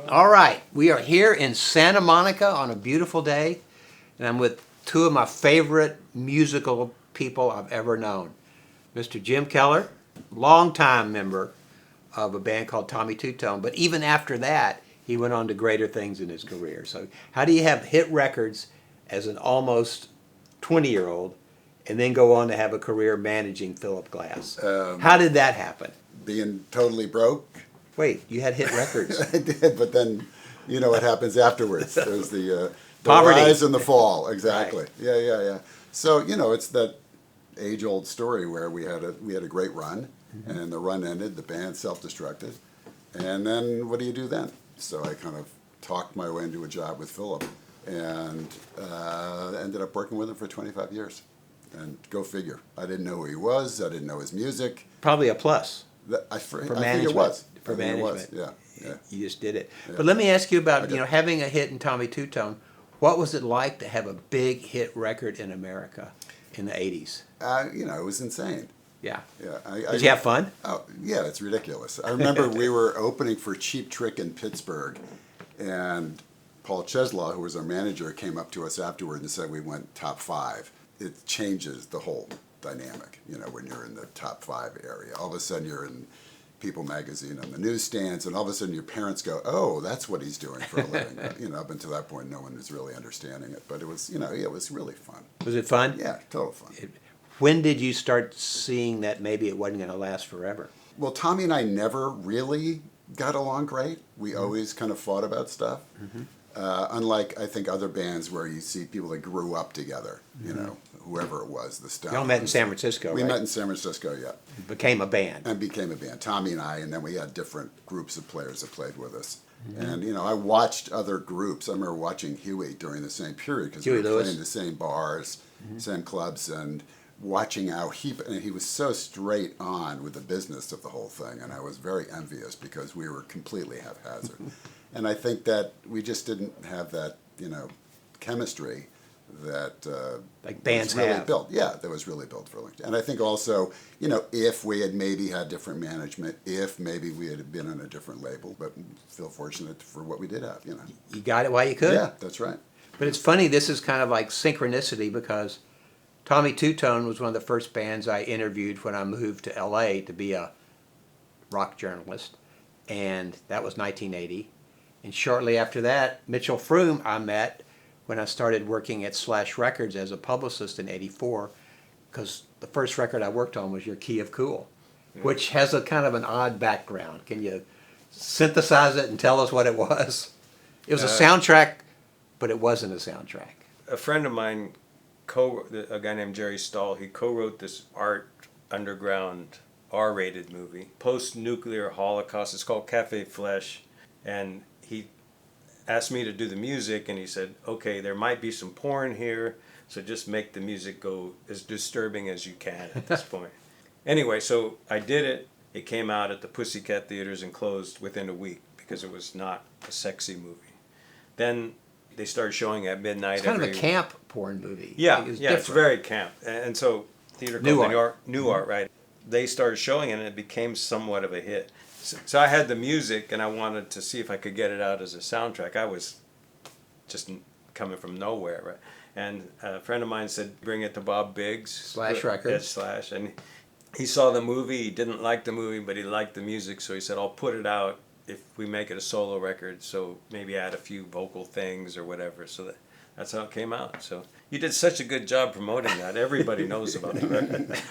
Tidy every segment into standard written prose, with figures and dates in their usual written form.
All right, we are here in Santa Monica on a beautiful day, and I'm with two of my favorite musical people I've ever known. Mr. Jim Keller, longtime member of a band called Tommy Tutone, but even after that, he went on to greater things in his career. So how do you have hit records as an almost 20-year-old and then go on to have a career managing Philip Glass? How did that happen? Being totally broke. Wait, you had hit records. I did, but then you know what happens afterwards. There's the Poverty. rise and the fall. Exactly. Right. Yeah. So it's that age-old story where we had a great run, and the run ended. The band self-destructed, and then what do you do then? So I kind of talked my way into a job with Philip, and ended up working with him for 25 years. And go figure. I didn't know who he was. I didn't know his music. Probably a plus. I think management. it was. For management. Yeah. You just did it. Yeah. But let me ask you about, having a hit in Tommy Tutone. What was it like to have a big hit record in America in the 80s? It was insane. Yeah. Yeah. Did you have fun? Oh, yeah, it's ridiculous. I remember we were opening for Cheap Trick in Pittsburgh, and Paul Cheslaw, who was our manager, came up to us afterward and said we went top 5. It changes the whole dynamic, when you're in the top 5 area. All of a sudden you're in People magazine on the newsstands, and all of a sudden your parents go, "Oh, that's what he's doing for a living." Up until that point, no one was really understanding it, but it was, it was really fun. Was it fun? Yeah, total fun. When did you start seeing that maybe it wasn't going to last forever? Well, Tommy and I never really got along great. We always kind of fought about stuff. Unlike, I think, other bands where you see people that grew up together, whoever it was, the Stones. Y'all met in San Francisco, We right? met in San Francisco, yeah. Became a band. And became a band, Tommy and I, and then we had different groups of players that played with us. And, I watched other groups. I remember watching Huey during the same period because we were Lewis. playing the same bars, same clubs, and watching how he was so straight on with the business of the whole thing, and I was very envious because we were completely haphazard. And I think that we just didn't have that, chemistry that like bands was really have. built. Yeah, that was really built for a long time. And I think also, if we had maybe had different management, if maybe we had been on a different label, but feel fortunate for what we did have, You got it while you could? Yeah, that's right. But it's funny, this is kind of like synchronicity because Tommy Tutone was one of the first bands I interviewed when I moved to LA to be a rock journalist, and that was 1980. And shortly after that, Mitchell Froom I met when I started working at Slash Records as a publicist in '84, because the first record I worked on was Your Key of Cool, which has a kind of an odd background. Can you synthesize it and tell us what it was? It was a soundtrack, but it wasn't a soundtrack. A friend of mine, a guy named Jerry Stahl, he co-wrote this art underground R-rated movie, post-nuclear Holocaust. It's called Cafe Flesh, and he asked me to do the music, and he said, "Okay, there might be some porn here, so just make the music go as disturbing as you can at this point." Anyway, so I did it. It came out at the Pussycat Theaters and closed within a week because it was not a sexy movie. Then they started showing it at midnight. It's kind of a camp porn movie. Yeah, It's it's different. very camp. And so theater New called New Art, right? They started showing it, and it became somewhat of a hit. So I had the music, and I wanted to see if I could get it out as a soundtrack. I was just coming from nowhere, right? And a friend of mine said, "Bring it to Bob Biggs." Slash Records. Slash. And he saw the movie. He didn't like the movie, but he liked the music. So he said, "I'll put it out if we make it a solo record. So maybe add a few vocal things or whatever." So that's how it came out. So you did such a good job promoting that. Everybody knows about the record.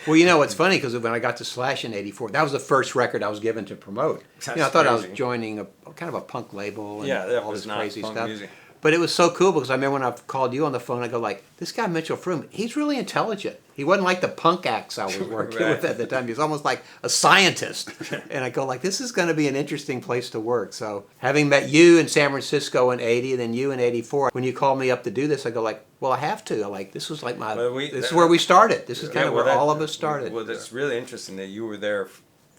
Well, it's funny because when I got to Slash in '84, that was the first record I was given to promote. That's I thought I was crazy. joining a kind of a punk label and Yeah, that all was this not crazy punk stuff. music. But it was so cool because I remember when I called you on the phone, I go like, this guy Mitchell Froom, he's really intelligent. He wasn't like the punk acts I was working Right. with at the time. He was almost like a scientist. And I go like, this is going to be an interesting place to work. So having met you in San Francisco in '80 and then you in '84, when you called me up to do this, I go like, well, I have to. This was like this is where we started. This is kind of where all of us started. Well, that's really interesting that you were there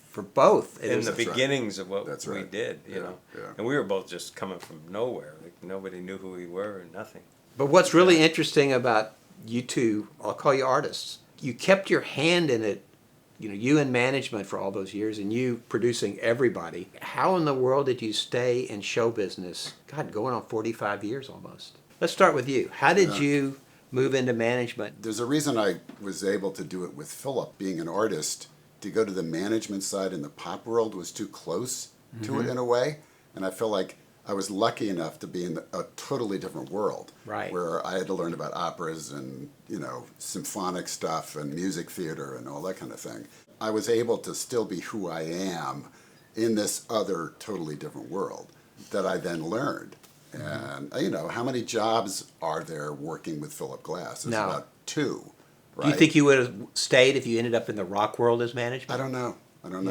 For both. in the That's right. beginnings of what That's we right. did, you know. Yeah. And we were both just coming from nowhere. Like nobody knew who we were or nothing. But what's really interesting about you two, I'll call you artists, you kept your hand in it you in management for all those years and you producing everybody. How in the world did you stay in show business? God, going on 45 years almost. Let's start with you. How did you move into management? There's a reason I was able to do it with Philip. Being an artist, to go to the management side in the pop world was too close to it in a way. And I feel like I was lucky enough to be in a totally different world. Right. Where I had to learn about operas and, symphonic stuff and music theater and all that kind of thing. I was able to still be who I am in this other totally different world that I then learned. And, how many jobs are there working with Philip Glass? There's No. about 2, right? Do you think you would have stayed if you ended up in the rock world as management? I don't know.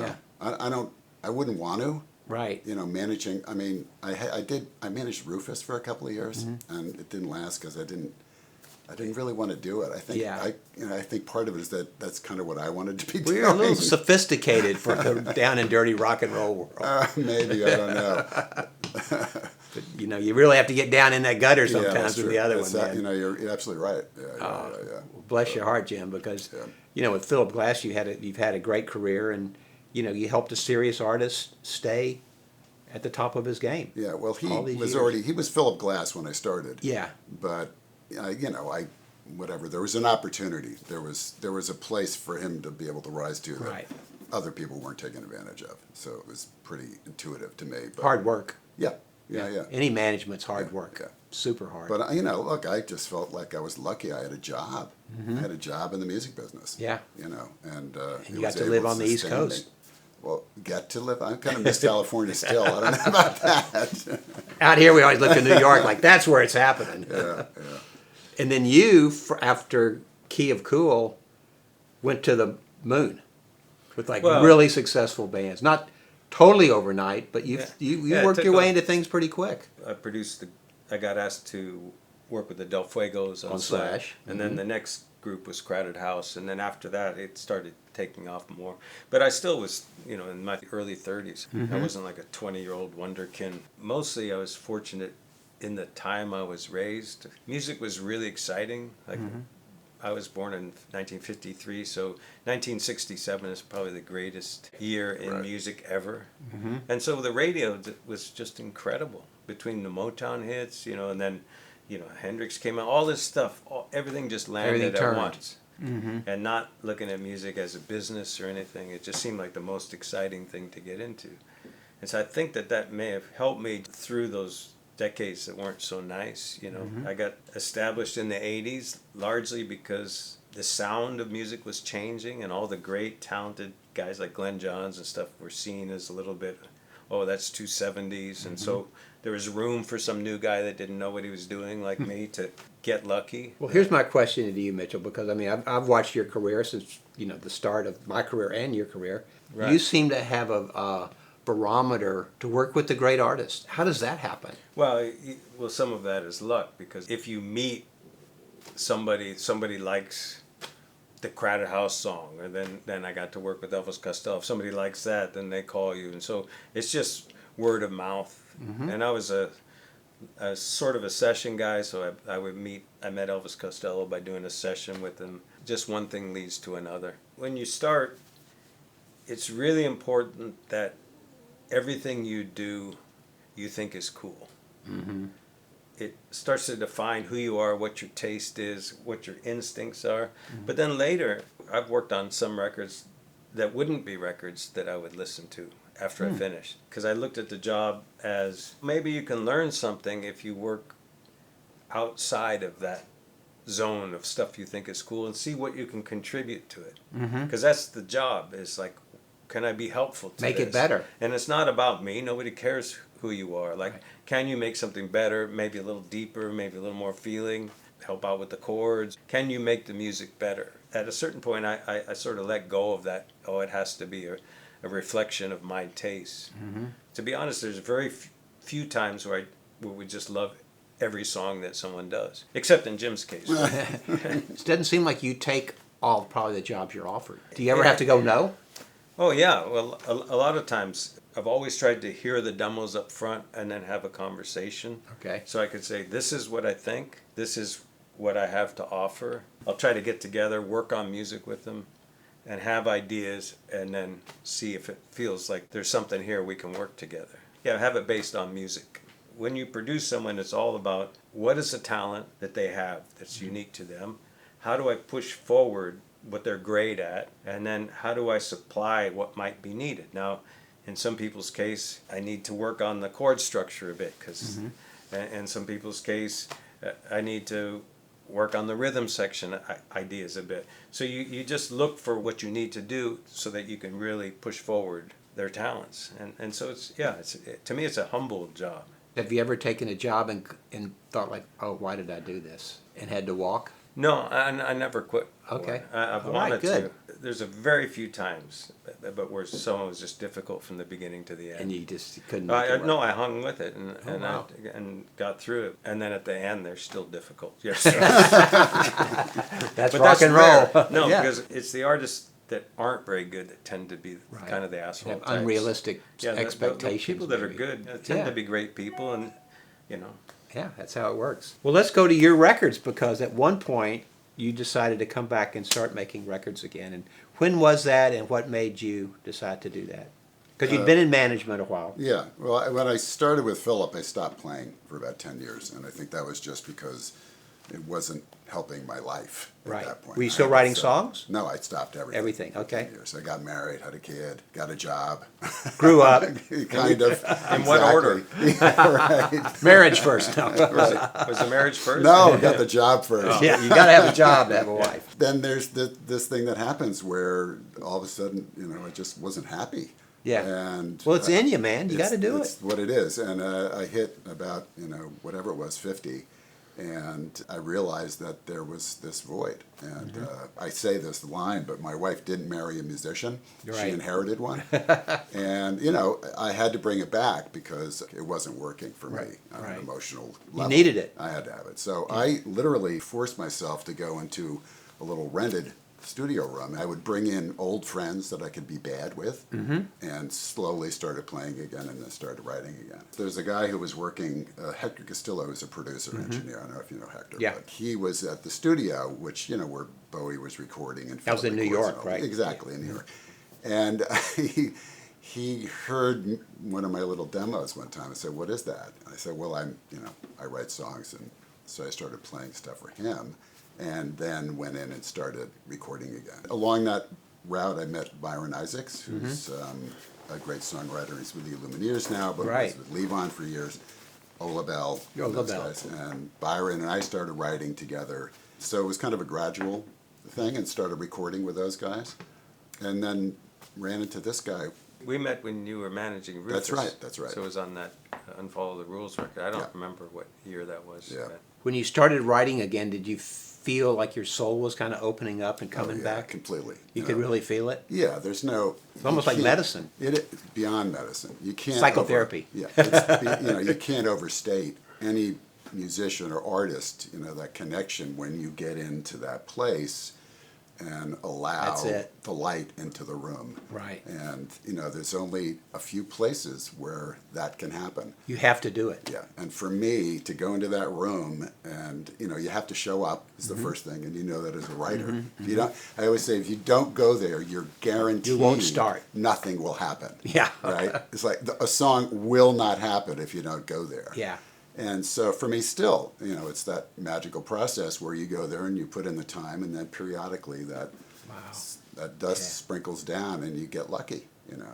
Yeah. I wouldn't want to. Right. Managing, I managed Rufus for a couple of years, and it didn't last because I didn't really want to do it. I think, Yeah. I think part of it is that's kind of what I wanted to be doing. We're a little sophisticated for the down and dirty rock and roll world. Maybe, I don't know. But, you really have to get down in that gutter Yeah, sometimes that's with true. the other That's one, man. you're absolutely right. Yeah. Bless your heart, Jim, because Yeah. with Philip Glass, you've had a great career, and you helped a serious artist stay at the top of his game. Yeah, well, all these years. he was Philip Glass when I started. Yeah. But, whatever, there was an opportunity. There was a place for him to be able to rise to that Right. other people weren't taking advantage of. So it was pretty intuitive to me. But, Hard work. Yeah. Any management's hard Yeah, work. yeah. Super hard. But, look, I just felt like I was lucky. I had a job. I had a job in the music business. Yeah. And you it got was to able live on the East sustain Coast. me. Well, get to live. I kind of miss California still. I don't know about that. Out here, we always look at New York like that's where it's happening. Yeah. And then you, after Key of Cool, went to the moon with Well- really successful bands. Not totally overnight, but you Yeah, it worked took your way off. into things pretty quick. I got asked to work with the Del Fuegos on On Slash. and then the next group was Crowded House, and then after that it started taking off more. But I still was, in my early 30s. I wasn't like a 20-year-old wonderkin. Mostly I was fortunate in the time I was raised. Music was really exciting. Like I was born in 1953, so 1967 is probably the greatest year in Right. music ever. And so the radio was just incredible between the Motown hits, and then, Hendrix came out, all this stuff, everything just landed Everything at turned. once. And not looking at music as a business or anything, it just seemed like the most exciting thing to get into. And so I think that may have helped me through those decades that weren't so nice. I got established in the 80s largely because the sound of music was changing, and all the great talented guys like Glenn Johns and stuff were seen as a little bit, that's too 70s. And so there was room for some new guy that didn't know what he was doing like me to get lucky. Well, here's my question to you, Mitchell, because I've watched your career since the start of my career and your career. Right. You seem to have a barometer to work with the great artists. How does that happen? Well, some of that is luck, because if you meet somebody likes the Crowded House song, and then I got to work with Elvis Costello. If somebody likes that, then they call you, and so it's just word of mouth. And I was a sort of a session guy, so I met Elvis Costello by doing a session with him. Just one thing leads to another. When you start, it's really important that everything you do, you think is cool. It starts to define who you are, what your taste is, what your instincts are. But then later, I've worked on some records that wouldn't be records that I would listen to after I finished. Because I looked at the job as maybe you can learn something if you work outside of that zone of stuff you think is cool and see what you can contribute to it. Because that's the job, is like, can I be helpful to Make this? it better. And it's not about me. Nobody cares who you are. Like, can you make something better, maybe a little deeper, maybe a little more feeling, help out with the chords? Can you make the music better? At a certain point, I sort of let go of that, it has to be a reflection of my taste. To be honest, there's very few times where we just love every song that someone does, except in Jim's case. It doesn't seem like you take all probably the jobs you're offered. Do you ever have to go no? Oh yeah, well a lot of times I've always tried to hear the demos up front and then have a conversation. Okay. So I could say, this is what I think, this is what I have to offer. I'll try to get together, work on music with them, and have ideas and then see if it feels like there's something here we can work together. Yeah, have it based on music. When you produce someone, it's all about what is the talent that they have that's unique to them? How do I push forward what they're great at? And then how do I supply what might be needed? Now, in some people's case, I need to work on the chord structure a bit, because in some people's case, I need to work on the rhythm section ideas a bit. So you just look for what you need to do so that you can really push forward their talents. And so to me, it's a humble job. Have you ever taken a job and thought like, oh, why did I do this? And had to walk? No, I never quit. Okay. I've All right, wanted good. to. There's a very few times, but where someone was just difficult from the beginning to the end. And you just couldn't make it work. No, I hung with it and wow. and got through it. And then at the end, they're still difficult. Yes. That's But rock that's and roll. rare. No, Yeah. because it's the artists that aren't very good that tend to be Right. kind of the asshole Have types. unrealistic The expectations. people that are maybe. good tend Yeah. to be great people, and you know. Yeah, that's how it works. Well, let's go to your records, because at one point you decided to come back and start making records again. And when was that, and what made you decide to do that? Because you'd been in management a while. Yeah, well, when I started with Philip, I stopped playing for about 10 years, and I think that was just because it wasn't helping my life at Right. that point. Were you I still had to writing sell- songs? No, I stopped everything. Everything, okay. 10 years. I got married, had a kid, got a job. Grew up. Kind of. In what order? Yeah, right. Marriage first. No, Was the marriage first? No, got the job first. yeah, you got to have a job to have a wife. Then there's this thing that happens where all of a sudden, I just wasn't happy. Yeah. And Well, it's in you, man. You got to do It's it. what it is. And I hit about, whatever it was, 50. And I realized that there was this void. And I say this line, but my wife didn't marry a musician. You're She right. inherited one. And, I had to bring it back because it wasn't working for me on Right. an emotional You level. needed it. I had to have it. So I literally forced myself to go into a little rented studio room. I would bring in old friends that I could be bad with, and slowly started playing again, and then started writing again. There's a guy who was working, Hector Castillo, who's a producer, engineer. I don't know if you know Hector. Yeah. But he was at the studio, which, where Bowie was recording. And That was in Philip New records York, and all- right? Exactly, in New York. And he heard one of my little demos one time. I said, "What is that?" I said, "Well, I write songs," and so I started playing stuff for him, and then went in and started recording again. Along that route, I met Byron Isaacs, who's a great songwriter. He's with the Lumineers now, but Right. was with Levon for years. Ola Bell, Ola those Bell. guys. And Byron and I started writing together. So it was kind of a gradual thing, and started recording with those guys. And then ran into this guy. We met when you were managing Rufus. That's right. So it was on that Unfollow the Rules record. I don't Yeah. remember what year that was. Yeah. but- When you started writing again, did you feel like your soul was kind of opening up and coming Oh, yeah, back? completely. You could really feel it? Yeah, there's no. It's almost you like can't- medicine. It's beyond medicine. You can't. Psychotherapy. You can't overstate any musician or artist. That connection when you get into that place and allow That's it. the light into the room. Right. And there's only a few places where that can happen. You have to do it. Yeah, and for me to go into that room and you have to show up is the first thing, and that as a writer. If you don't, I always say if you don't go there, you're guaranteed You won't start. Nothing will happen. Yeah. Right. It's like a song will not happen if you don't go there. Yeah. And so for me, still, it's that magical process where you go there and you put in the time, and then periodically that dust sprinkles down, and you get lucky.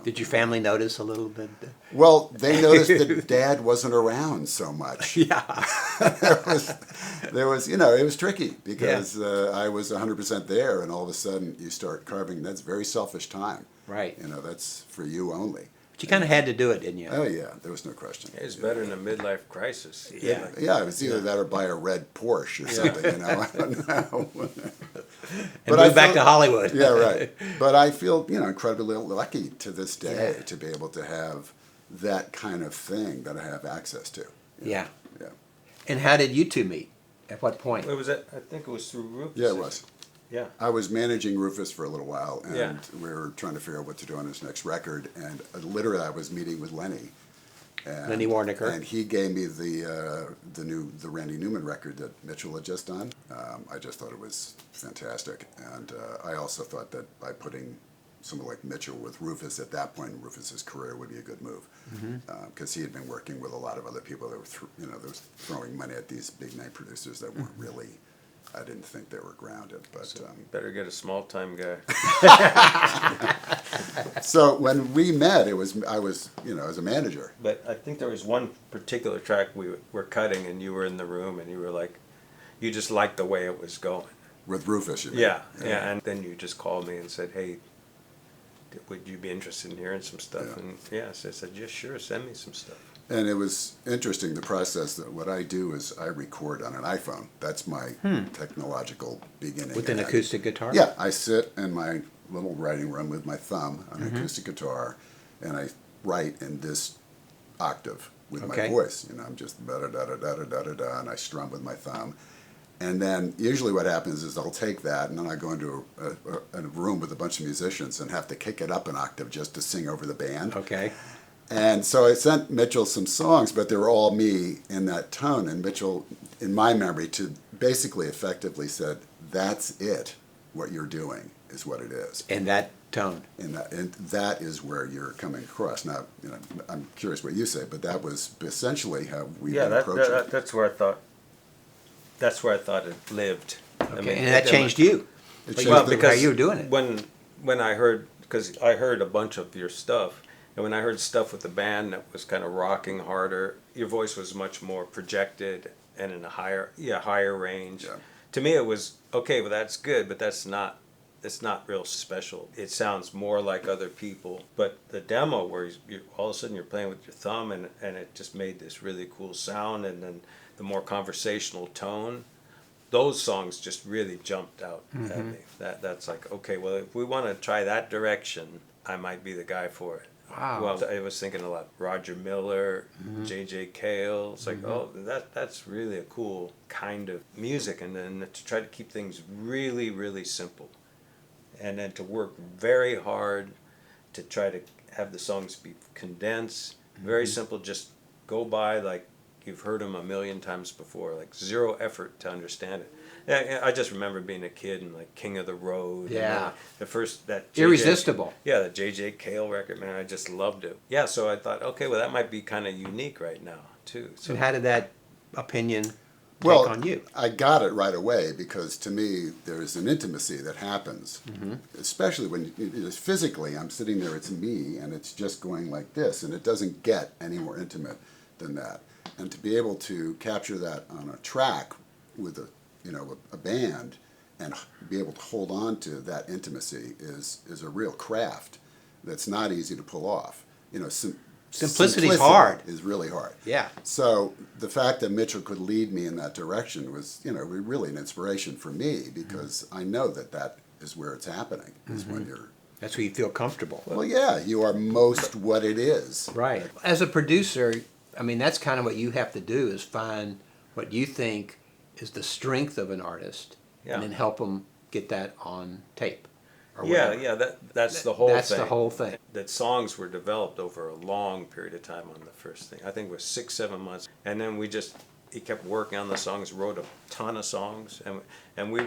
Did your family notice a little bit? Well, they noticed that Dad wasn't around so much. Yeah. there was, it was tricky because I was 100% there, and all of a sudden you start carving. That's very selfish time. Right. That's for you only. But you kind of had to do it, didn't you? Oh yeah, there was no question. It's better than a midlife crisis. Yeah. Yeah, it was either that or buy a red Porsche or something. I don't know. And move back to Hollywood. Yeah, right. But I feel, incredibly lucky to this day to be able to have that kind of thing that I have access to. Yeah. Yeah. And how did you two meet? At what point? It was I think it was through Rufus. Yeah, it was. Yeah. I was managing Rufus for a little while, and Yeah. we were trying to figure out what to do on his next record. And literally, I was meeting with Lenny, And, Lenny Warnaker. And he gave me the Randy Newman record that Mitchell had just done. I just thought it was fantastic, and I also thought that by putting someone like Mitchell with Rufus at that point in Rufus's career would be a good move, because he had been working with a lot of other people that were that was throwing money at these big name producers that weren't really. I didn't think they were grounded, but So better get a small time guy. so when we met, I was as a manager. But I think there was one particular track we were cutting, and you were in the room, and you were like, you just liked the way it was going. With Rufus, you mean? Yeah. And then you just called me and said, hey, would you be interested in hearing some stuff? Yeah. And yeah, so I said, yeah, sure, send me some stuff. And it was interesting, the process. That what I do is I record on an iPhone. That's my technological beginning. With an acoustic guitar? Yeah, I sit in my little writing room with my thumb on an acoustic guitar, and I write in this octave with my voice. I'm just da-da-da-da-da-da-da-da, and I strum with my thumb. And then usually what happens is I'll take that, and then I go into a room with a bunch of musicians and have to kick it up an octave just to sing over the band. Okay. And so I sent Mitchell some songs, but they were all me in that tone. And Mitchell, in my memory, basically effectively said, "That's it. What you're doing is what it is." In that tone. And that is where you're coming across. Now, I'm curious what you say, but that was essentially how we approached it. That's where I thought. That's where I thought it lived. Okay. And that changed you. It Well, changed because how you were doing it. When I heard, because I heard a bunch of your stuff, and when I heard stuff with the band that was kind of rocking harder, your voice was much more projected and in a higher range. Yeah. To me, it was okay, but that's good, but it's not real special. It sounds more like other people. But the demo where you all of a sudden you're playing with your thumb, and it just made this really cool sound, and then the more conversational tone, those songs just really jumped out at me. That's like, okay, well, if we want to try that direction, I might be the guy for it. Wow. Well, I was thinking a lot. Roger Miller, J.J. Cale. It's like, oh, that's really a cool kind of music. And then to try to keep things really, really simple. And then to work very hard to try to have the songs be condensed, very simple, just go by like you've heard them a million times before, like zero effort to understand it. Yeah, I just remember being a kid and like King of the Road. Yeah. And the first, that Irresistible. Yeah, the J.J. Cale record, man, I just loved it. Yeah, so I thought, okay, well, that might be kind of unique right now, too. So And how did that opinion take Well, on you? I got it right away, because to me there's an intimacy that happens, especially when physically I'm sitting there, it's me, and it's just going like this, and it doesn't get any more intimate than that. And to be able to capture that on a track with a band and be able to hold on to that intimacy is a real craft that's not easy to pull off. Simplicity's hard. Is really hard. Yeah. So the fact that Mitchell could lead me in that direction was, really an inspiration for me, because I know that is where it's happening, is when you're. That's where you feel comfortable. Well, yeah, you are most what it is. Right. As a producer, I mean, that's kind of what you have to do, is find what you think is the strength of an artist, and then help them get that on tape. Or whatever. That's the whole thing. That's the whole thing. That songs were developed over a long period of time on the first thing. I think it was 6-7 months, and then he kept working on the songs, wrote a ton of songs, and we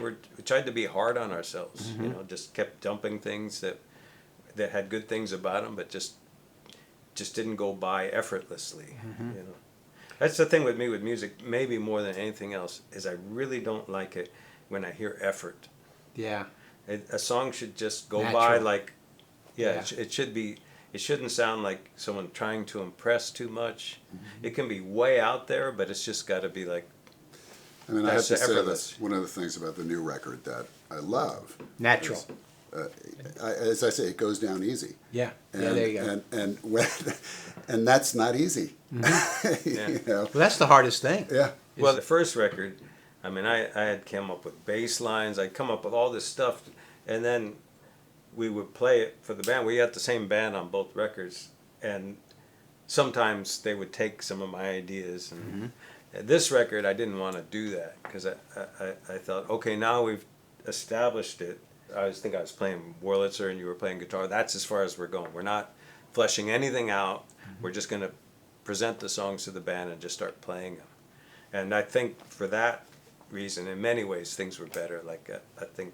tried to be hard on ourselves. Just kept dumping things that had good things about them, but just didn't go by effortlessly. That's the thing with me with music, maybe more than anything else, is I really don't like it when I hear effort. Yeah. A song should just go Natural. by like, Yeah. It should be. It shouldn't sound like someone trying to impress too much. It can be way out there, but it's just got to be like. I mean, I have That's to say effortless. that one of the things about the new record that I love. Natural. As I say, it goes down easy. Yeah. And, There you go. And that's not easy. Yeah. Well, that's the hardest thing. Yeah. Well, the first record, I mean, I had come up with bass lines. I'd come up with all this stuff, and then we would play it for the band. We had the same band on both records, and sometimes they would take some of my ideas. And this record, I didn't want to do that, because I thought, okay, now we've established it. I was playing Wurlitzer and you were playing guitar. That's as far as we're going. We're not fleshing anything out. We're just going to present the songs to the band and just start playing them. And I think for that reason, in many ways, things were better. Like I think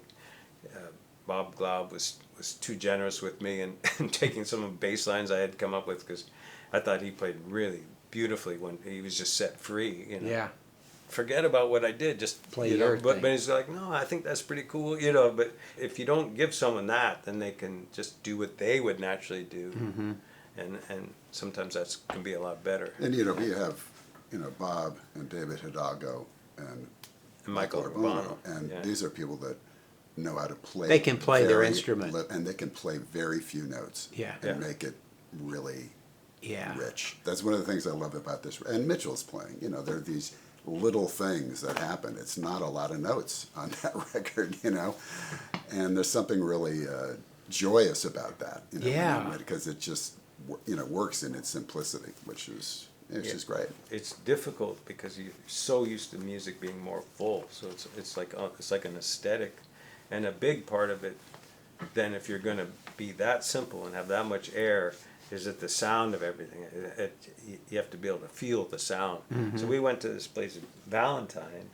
Bob Glaub was too generous with me and taking some of the bass lines I had come up with, because I thought he played really beautifully when he was just set free. You know? Yeah. Forget about what I did, just Play you know. your But thing. he's like, no, I think that's pretty cool, you know. But if you don't give someone that, then they can just do what they would naturally do, and sometimes that can be a lot better. And you know, we have, you know, Bob and David Hidalgo and Michael Urbano, and yeah. these are people that know how to play. They can play their very instrument. and they can play very few notes. Yeah. And Yeah. make it really Yeah. rich. That's one of the things I love about this. And Mitchell's playing. You know, there are these little things that happen. It's not a lot of notes on that record, you know, and there's something really joyous about that. You know, Yeah. because it just, you know, works in its simplicity, which is it's Yeah. just great. It's difficult because you're so used to music being more full, so it's like an aesthetic, and a big part of it. Then, if you're going to be that simple and have that much air, is that the sound of everything. You have to be able to feel the sound. So we went to this place in Valentine,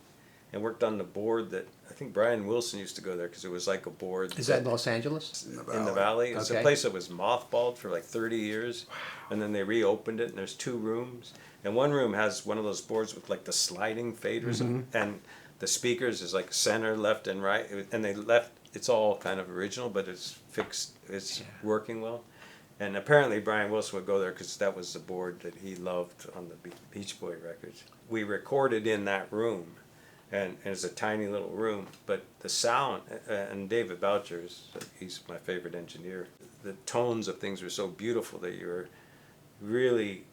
and worked on the board that I think Brian Wilson used to go there, because it was like a board. Is that in Los Angeles? In the valley. It's Okay. a place that was mothballed for like 30 years, and then they reopened it, and there's 2 rooms, and one room has one of those boards with like the sliding faders, and the speakers is like center, left, and right, and they left. It's all kind of original, but it's fixed. It's working well, and apparently Brian Wilson would go there because that was the board that he loved on the Beach Boy records. We recorded in that room. And it's a tiny little room, but the sound, and David Boucher, he's my favorite engineer. The tones of things were so beautiful that you were really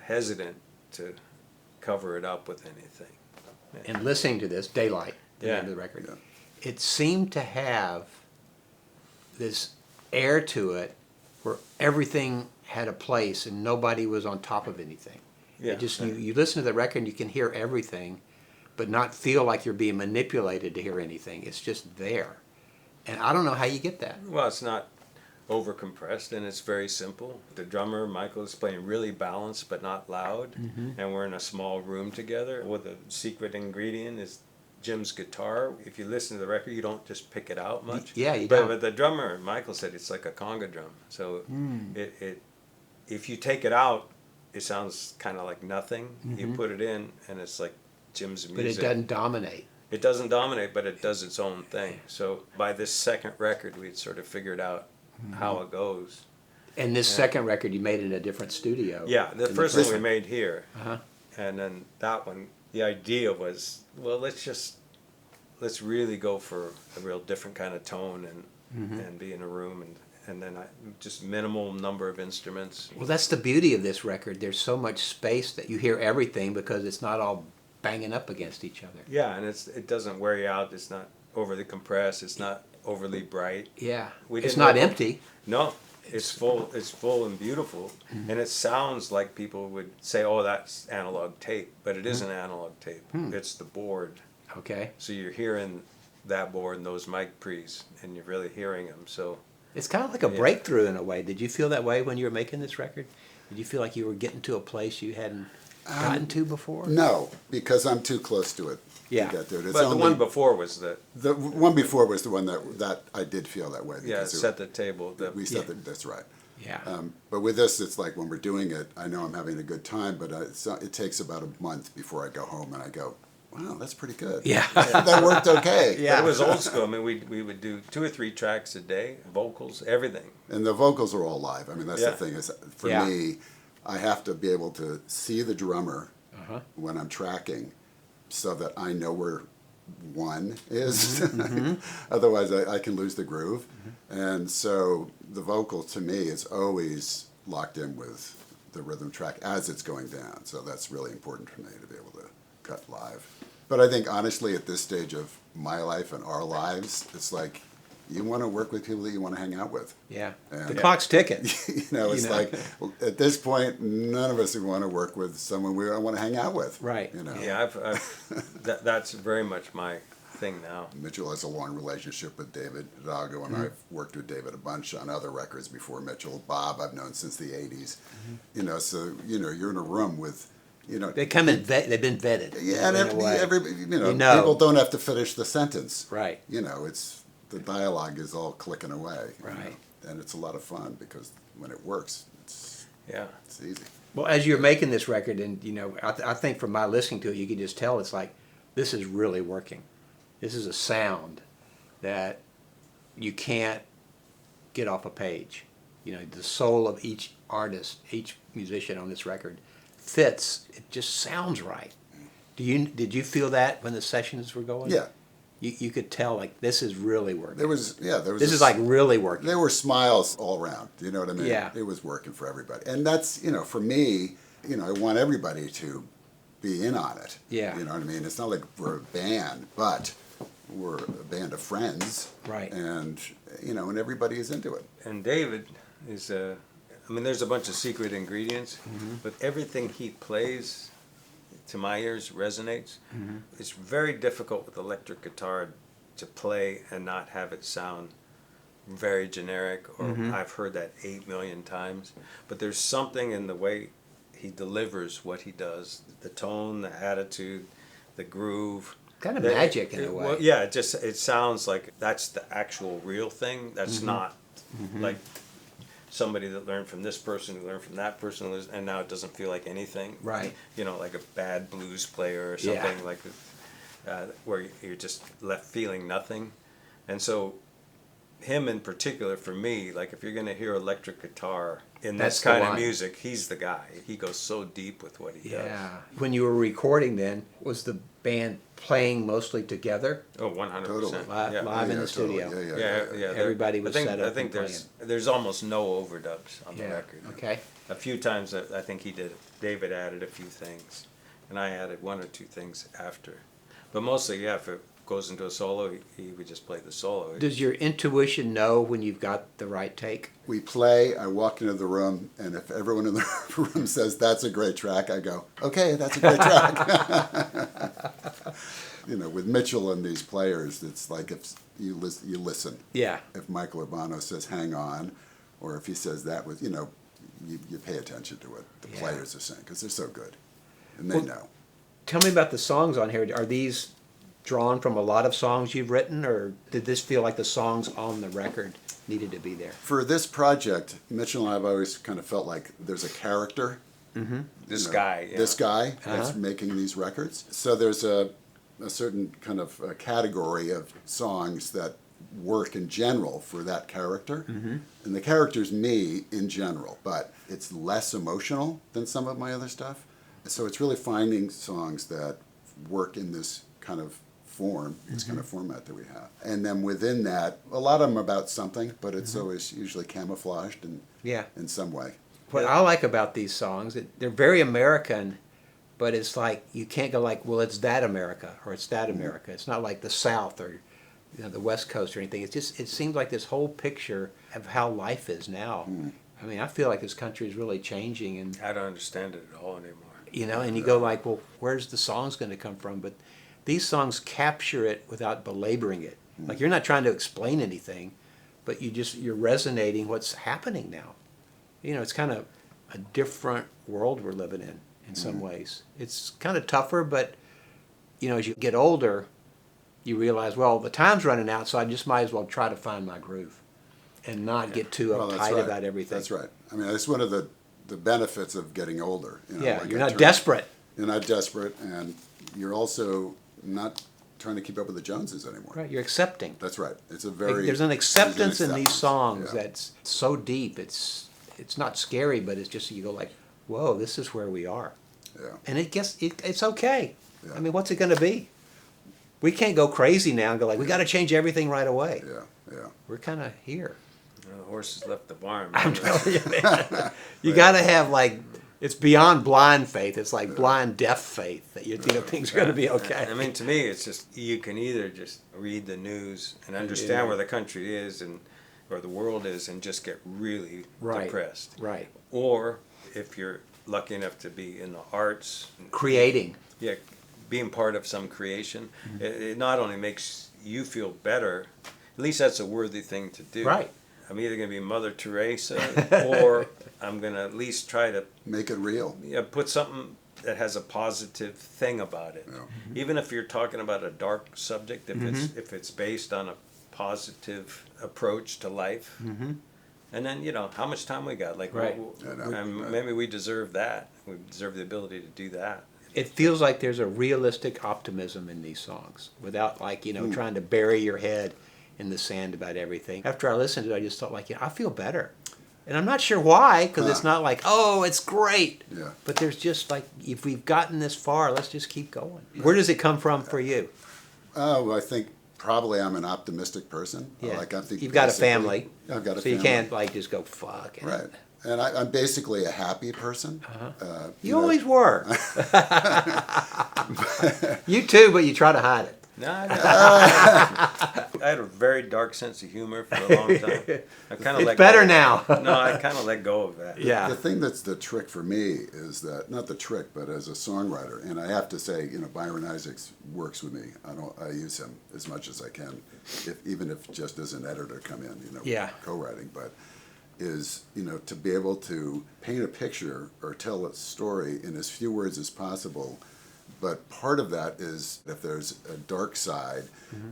hesitant to cover it up with anything. And listening to this, Daylight, the Yeah. name of the record, Yeah. it seemed to have this air to it where everything had a place and nobody was on top of anything. Yeah. It just, you listen to the record and you can hear everything, but not feel like you're being manipulated to hear anything. It's just there. And I don't know how you get that. Well, it's not over compressed, and it's very simple. The drummer, Michael, is playing really balanced but not loud, and we're in a small room together. Well, the secret ingredient is Jim's guitar. If you listen to the record, you don't just pick it out much. Yeah, you but, don't. But the drummer, Michael, said it's like a conga drum. So if you take it out, it sounds kind of like nothing. You put it in, and it's like Jim's music. But it doesn't dominate. It doesn't dominate, but it does its own thing. So by this second record, we'd sort of figured out how it goes. And this second record you made in a different studio. Yeah, the than first one we made here, Uh-huh. and then that one, the idea was, well, let's really go for a real different kind of tone and be in a room, and then just minimal number of instruments. Well, that's the beauty of this record. There's so much space that you hear everything because it's not all banging up against each other. Yeah, and it doesn't wear you out. It's not overly compressed. It's not overly bright. Yeah. We It's didn't not know- empty. No, it's full. It's full and beautiful, and it sounds like people would say, "Oh, that's analog tape," but it isn't analog tape. It's the board. Okay. So you're hearing that board and those mic pre's, and you're really hearing them. So It's kind of like a Yeah. breakthrough in a way. Did you feel that way when you were making this record? Did you feel like you were getting to a place you hadn't gotten to before? No, because I'm too close to it. Yeah. To get to it. It's but the only, one before was the one before was the one that I did feel that way. yeah, because it- set the table. we set that's right. Yeah. But with this, it's like when we're doing it, I know I'm having a good time, but it takes about a month before I go home and I go, wow, that's pretty good. Yeah. That worked okay. Yeah. But it was old school. I mean, we would do 2 or 3 tracks a day, vocals, everything. And the vocals are all live. I mean, that's Yeah. the thing is, for Yeah. me, I have to be able to see the drummer Uh-huh. when I'm tracking so that I know where one is. Otherwise, I can lose the groove. And so the vocal, to me, is always locked in with the rhythm track as it's going down. So that's really important for me to be able to cut live. But I think, honestly, at this stage of my life and our lives, it's like you want to work with people that you want to hang out with. Yeah. Yeah. The clock's ticking. It's You know? like at this point, none of us want to work with someone we want to hang out with. Right. You know. Yeah, that's very much thing now. Mitchell has a long relationship with David Hidalgo, and I've worked with David a bunch on other records before Mitchell. Bob, I've known since the 80s. You know, so, you know, you're in a room with, you know. They come in, they've been vetted. Yeah, and in a way. everybody, you know, You know. people don't have to finish the sentence. Right. You know, the dialogue is all clicking away. you Right. know, and it's a lot of fun because when it works, it's easy. Well, as you're making this record, and you know, I think from my listening to it, you can just tell it's like this is really working. This is a sound that you can't get off a page. You know, the soul of each artist, each musician on this record fits. It just sounds right. Did you feel that when the sessions were going? Yeah. You could tell like this is really working. There was This is like really working. there were smiles all around. You know what I mean? Yeah. It was working for everybody. And that's, you know, for me, you know, I want everybody to be in on it. Yeah. You know what I mean? It's not like we're a band, but we're a band of friends. Right. And, you know, and everybody is into it. And David is I mean, there's a bunch of secret ingredients, but everything he plays, to my ears, resonates. It's very difficult with electric guitar to play and not have it sound very generic, or I've heard that 8 million times. But there's something in the way he delivers what he does, the tone, the attitude, the groove. Kind of magic in a way. Well, yeah, it sounds like that's the actual real thing. That's not like somebody that learned from this person who learned from that person, and now it doesn't feel like anything. Right. You know, like a bad blues player or Yeah. something like where you're just left feeling nothing. And so him in particular, for me, like if you're going to hear electric guitar in That's this the kind of one. music, he's the guy. He goes so deep with what he does. Yeah. When you were recording then, was the band playing mostly together? Oh, 100%. Totally. Live in the totally. studio. Yeah. Everybody was set up I think and there's almost no overdubs on the Yeah. record. Okay. A few times I think David added a few things, and I added one or two things after. But mostly, yeah, if it goes into a solo, he would just play the solo. Does your intuition know when you've got the right take? We play, I walk into the room, and if everyone in the room says, that's a great track, I go, okay, that's a great track. You know, with Mitchell and these players, it's like if you listen. Yeah. If Michael Urbano says, hang on, or if he says that with, you know, you pay attention to what the Yeah. players are saying, because they're so good, and they Well, know. Tell me about the songs on here. Are these drawn from a lot of songs you've written, or did this feel like the songs on the record needed to be there? For this project, Mitchell and I have always kind of felt like there's a character. This you know, guy. Yeah. This guy that's Uh-huh. making these records. So there's a certain kind of category of songs that work in general for that character. And the character's me in general, but it's less emotional than some of my other stuff. So it's really finding songs that work in this kind of form, this kind of format that we have. And then within that, a lot of them are about something, but it's always usually camouflaged in some way. What I like about these songs, they're very American, but it's like you can't go like, well, it's that America or it's that America. It's not like the South or the West Coast or anything. It's just it seems like this whole picture of how life is now. I mean, I feel like this country is really changing, and I don't understand it at all anymore. and you go like, well, where's the songs going to come from? But these songs capture it without belaboring it. Like you're not trying to explain anything, but you're resonating what's happening now. You know, it's kind of a different world we're living in some ways. It's kind of tougher, but you know, as you get older, you realize, well, the time's running out, so I just might as well try to find my groove and not get too Well, that's uptight right. about everything. That's right. I mean, that's one of the benefits of getting older. You know, Yeah, like you're I not turned- desperate. You're not desperate, and you're also not trying to keep up with the Joneses anymore. Right, you're accepting. That's right. It's a Like, very there's an acceptance in these acceptance. songs Yeah. that's so deep. It's not scary, but it's just you go like, whoa, this is where we are, Yeah. and it's okay. Yeah. I mean, what's it going to be? We can't go crazy now and go like, we got to change everything right away. Yeah. Yeah. We're kind of here. The horses left the barn. I'm telling you, man. You got to have like, it's beyond blind faith. It's like blind deaf faith that you know things are going to be okay. I mean, to me, it's just you can either just read the news and understand Yeah. where the country is or the world is, and just get really Right. depressed. Right. Or if you're lucky enough to be in the arts, Creating. yeah, being part of some creation, it not only makes you feel better, at least that's a worthy thing to do. Right. I'm either going to be Mother Teresa or I'm going to at least try to Make it real. put something that has a positive thing about it. Yeah. Even if you're talking about a dark subject, if it's based on a positive approach to life. And then, how much time we got? Like, Right. maybe we deserve that. We deserve the ability to do that. It feels like there's a realistic optimism in these songs without trying to bury your head in the sand about everything. After I listened to it, I just thought I feel better. And I'm not sure why, because it's not like, oh, it's great. Yeah. But there's just if we've gotten this far, let's just keep going. Where does it come from for you? Oh, I think probably I'm an optimistic person. Yeah. I think You've got a basically- family. I've got a So family. you can't just go, fuck it. Right. And I'm basically a happy person. You always were. You too, but you try to hide it. No, I had a very dark sense of humor for a long time. I kind of It's better now. No, I kind of let go of that. Yeah. The thing that's the trick for me is that, not the trick, but as a songwriter, and I have to say, Byron Isaacs works with me. I use him as much as I can, even if just as an editor come in, Yeah. co-writing, but is, to be able to paint a picture or tell a story in as few words as possible. But part of that is if there's a dark side,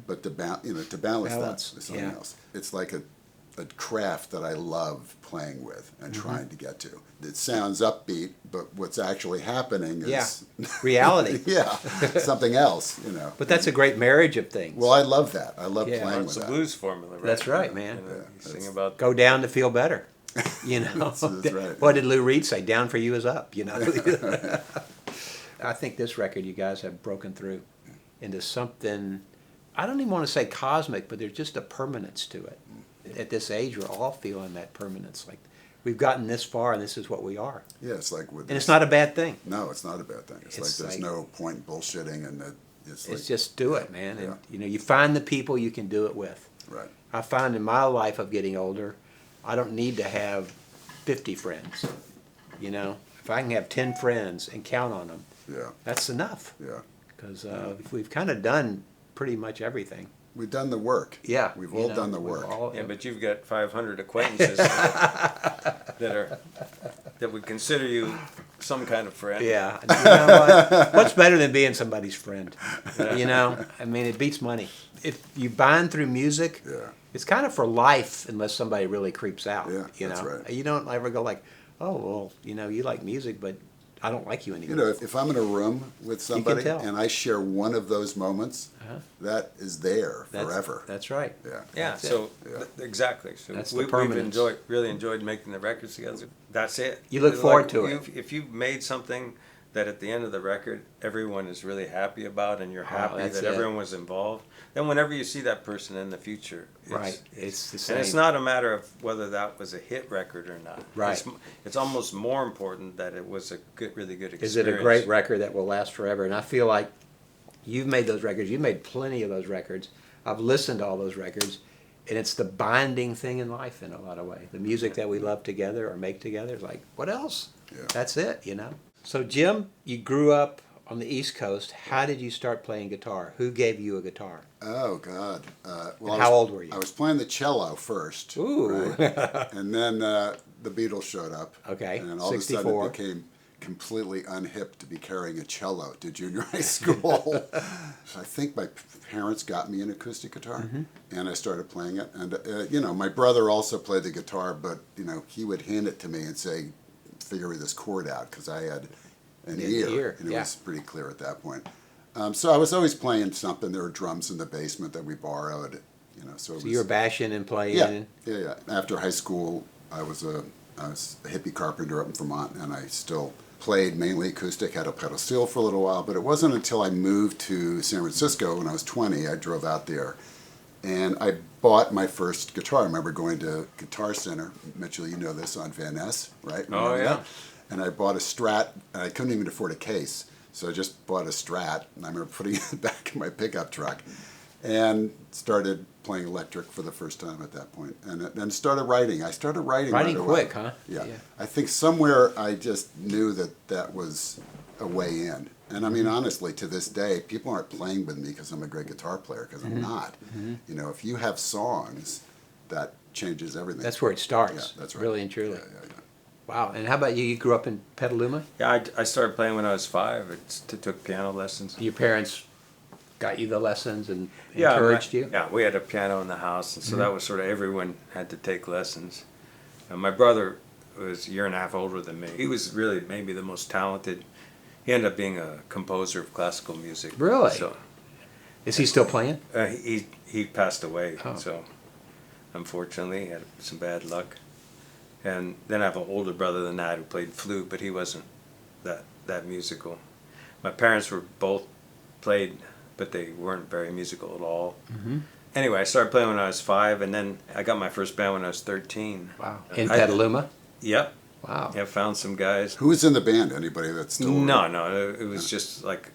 but to balance that with something else. It's like a craft that I love playing with and trying to get to. It sounds upbeat, but what's actually happening is reality. Something else. But that's a great marriage of things. Well, I love that. I love Yeah. playing It's with a that. blues formula, right? That's right, man. You sing about Go down to feel better. That's right. What did Lou Reed say? Down for you is up. I think this record, you guys have broken through into something, I don't even want to say cosmic, but there's just a permanence to it. At this age, we're all feeling that permanence. Like, we've gotten this far and this is what we are. Yeah, it's like with And it's not a bad thing. No, it's not a bad thing. It's like there's no point in bullshitting, and It's just do it, man. And, you find the people you can do it with. Right. I find in my life of getting older, I don't need to have 50 friends. If I can have 10 friends and count on them, Yeah. that's enough. Yeah. Because we've kind of done pretty much everything. We've done the work. Yeah. We've all done the we've work. Yeah, but you've got 500 acquaintances that would consider you some kind of friend. Yeah. You know what? What's better than being somebody's friend? I mean, it beats money. If you bind through music, it's kind of for life unless somebody really creeps out. Yeah, that's right. You don't ever go like, oh, well, you like music, but I don't like you anymore. If I'm in a room with somebody tell. and I share one of those moments, that is there forever. That's right. Yeah. Yeah, That's so Yeah. exactly. So That's the we've permanence. really enjoyed making the records together. That's it. You look It's forward to it. If you've made something that at the end of the record everyone is really happy about, and you're happy that's that it. everyone was involved, then whenever you see that person in the future, It's the same. and it's not a matter of whether that was a hit record or not. Right. It's almost more important that it was a really good experience. Is it a great record that will last forever? And I feel like you've made those records. You've made plenty of those records. I've listened to all those records. And it's the binding thing in life in a lot of ways. The music that we love together or make together is like, what else? Yeah. That's it, So, Jim, you grew up on the East Coast. How did you start playing guitar? Who gave you a guitar? Oh, God. How old were you? I was playing the cello first. Ooh. Right? And then the Beatles showed up. Okay, And all 64. of a sudden it became completely unhip to be carrying a cello to junior high school. So I think my parents got me an acoustic guitar, and I started playing it. And, my brother also played the guitar, but, he would hand it to me and say, figure this chord out, because I had an ear, and it was pretty clear at that point. So I was always playing something. There were drums in the basement that we borrowed, So You were bashing and playing? Yeah. After high school, I was a hippie carpenter up in Vermont, and I still played mainly acoustic, had a pedal steel for a little while, but it wasn't until I moved to San Francisco when I was 20, I drove out there, and I bought my first guitar. I remember going to Guitar Center, Mitchell, you know this, on Van Ness, right? Oh, Remember yeah. that? And I bought a Strat, and I couldn't even afford a case, so I just bought a Strat, and I remember putting it back in my pickup truck, and started playing electric for the first time at that point, and then started writing. I started writing Writing right away. quick, huh? Yeah. I think somewhere I just knew that was a way in. And I mean, honestly, to this day, people aren't playing with me because I'm a great guitar player, because I'm not. You know, if you have songs, that changes everything. That's where it starts. Yeah, that's right. Really and truly. Yeah. Wow. And how about you? You grew up in Petaluma? Yeah, I started playing when I was 5. Took piano lessons. Your parents got you the lessons and Yeah, encouraged you? Yeah, we had a piano in the house, and so that was sort of everyone had to take lessons. And my brother was a year and a half older than me. He was really maybe the most talented. He ended up being a composer of classical music. Really? So Is he still playing? he passed away. Oh. So unfortunately, he had some bad luck. And then I have an older brother than that who played flute, but he wasn't that musical. My parents were both played, but they weren't very musical at all. Anyway, I started playing when I was 5, and then I got my first band when I was 13. Wow. In Petaluma? Yep. Wow. Yeah, found some guys. Who was in the band? Anybody that's still... No, it was just like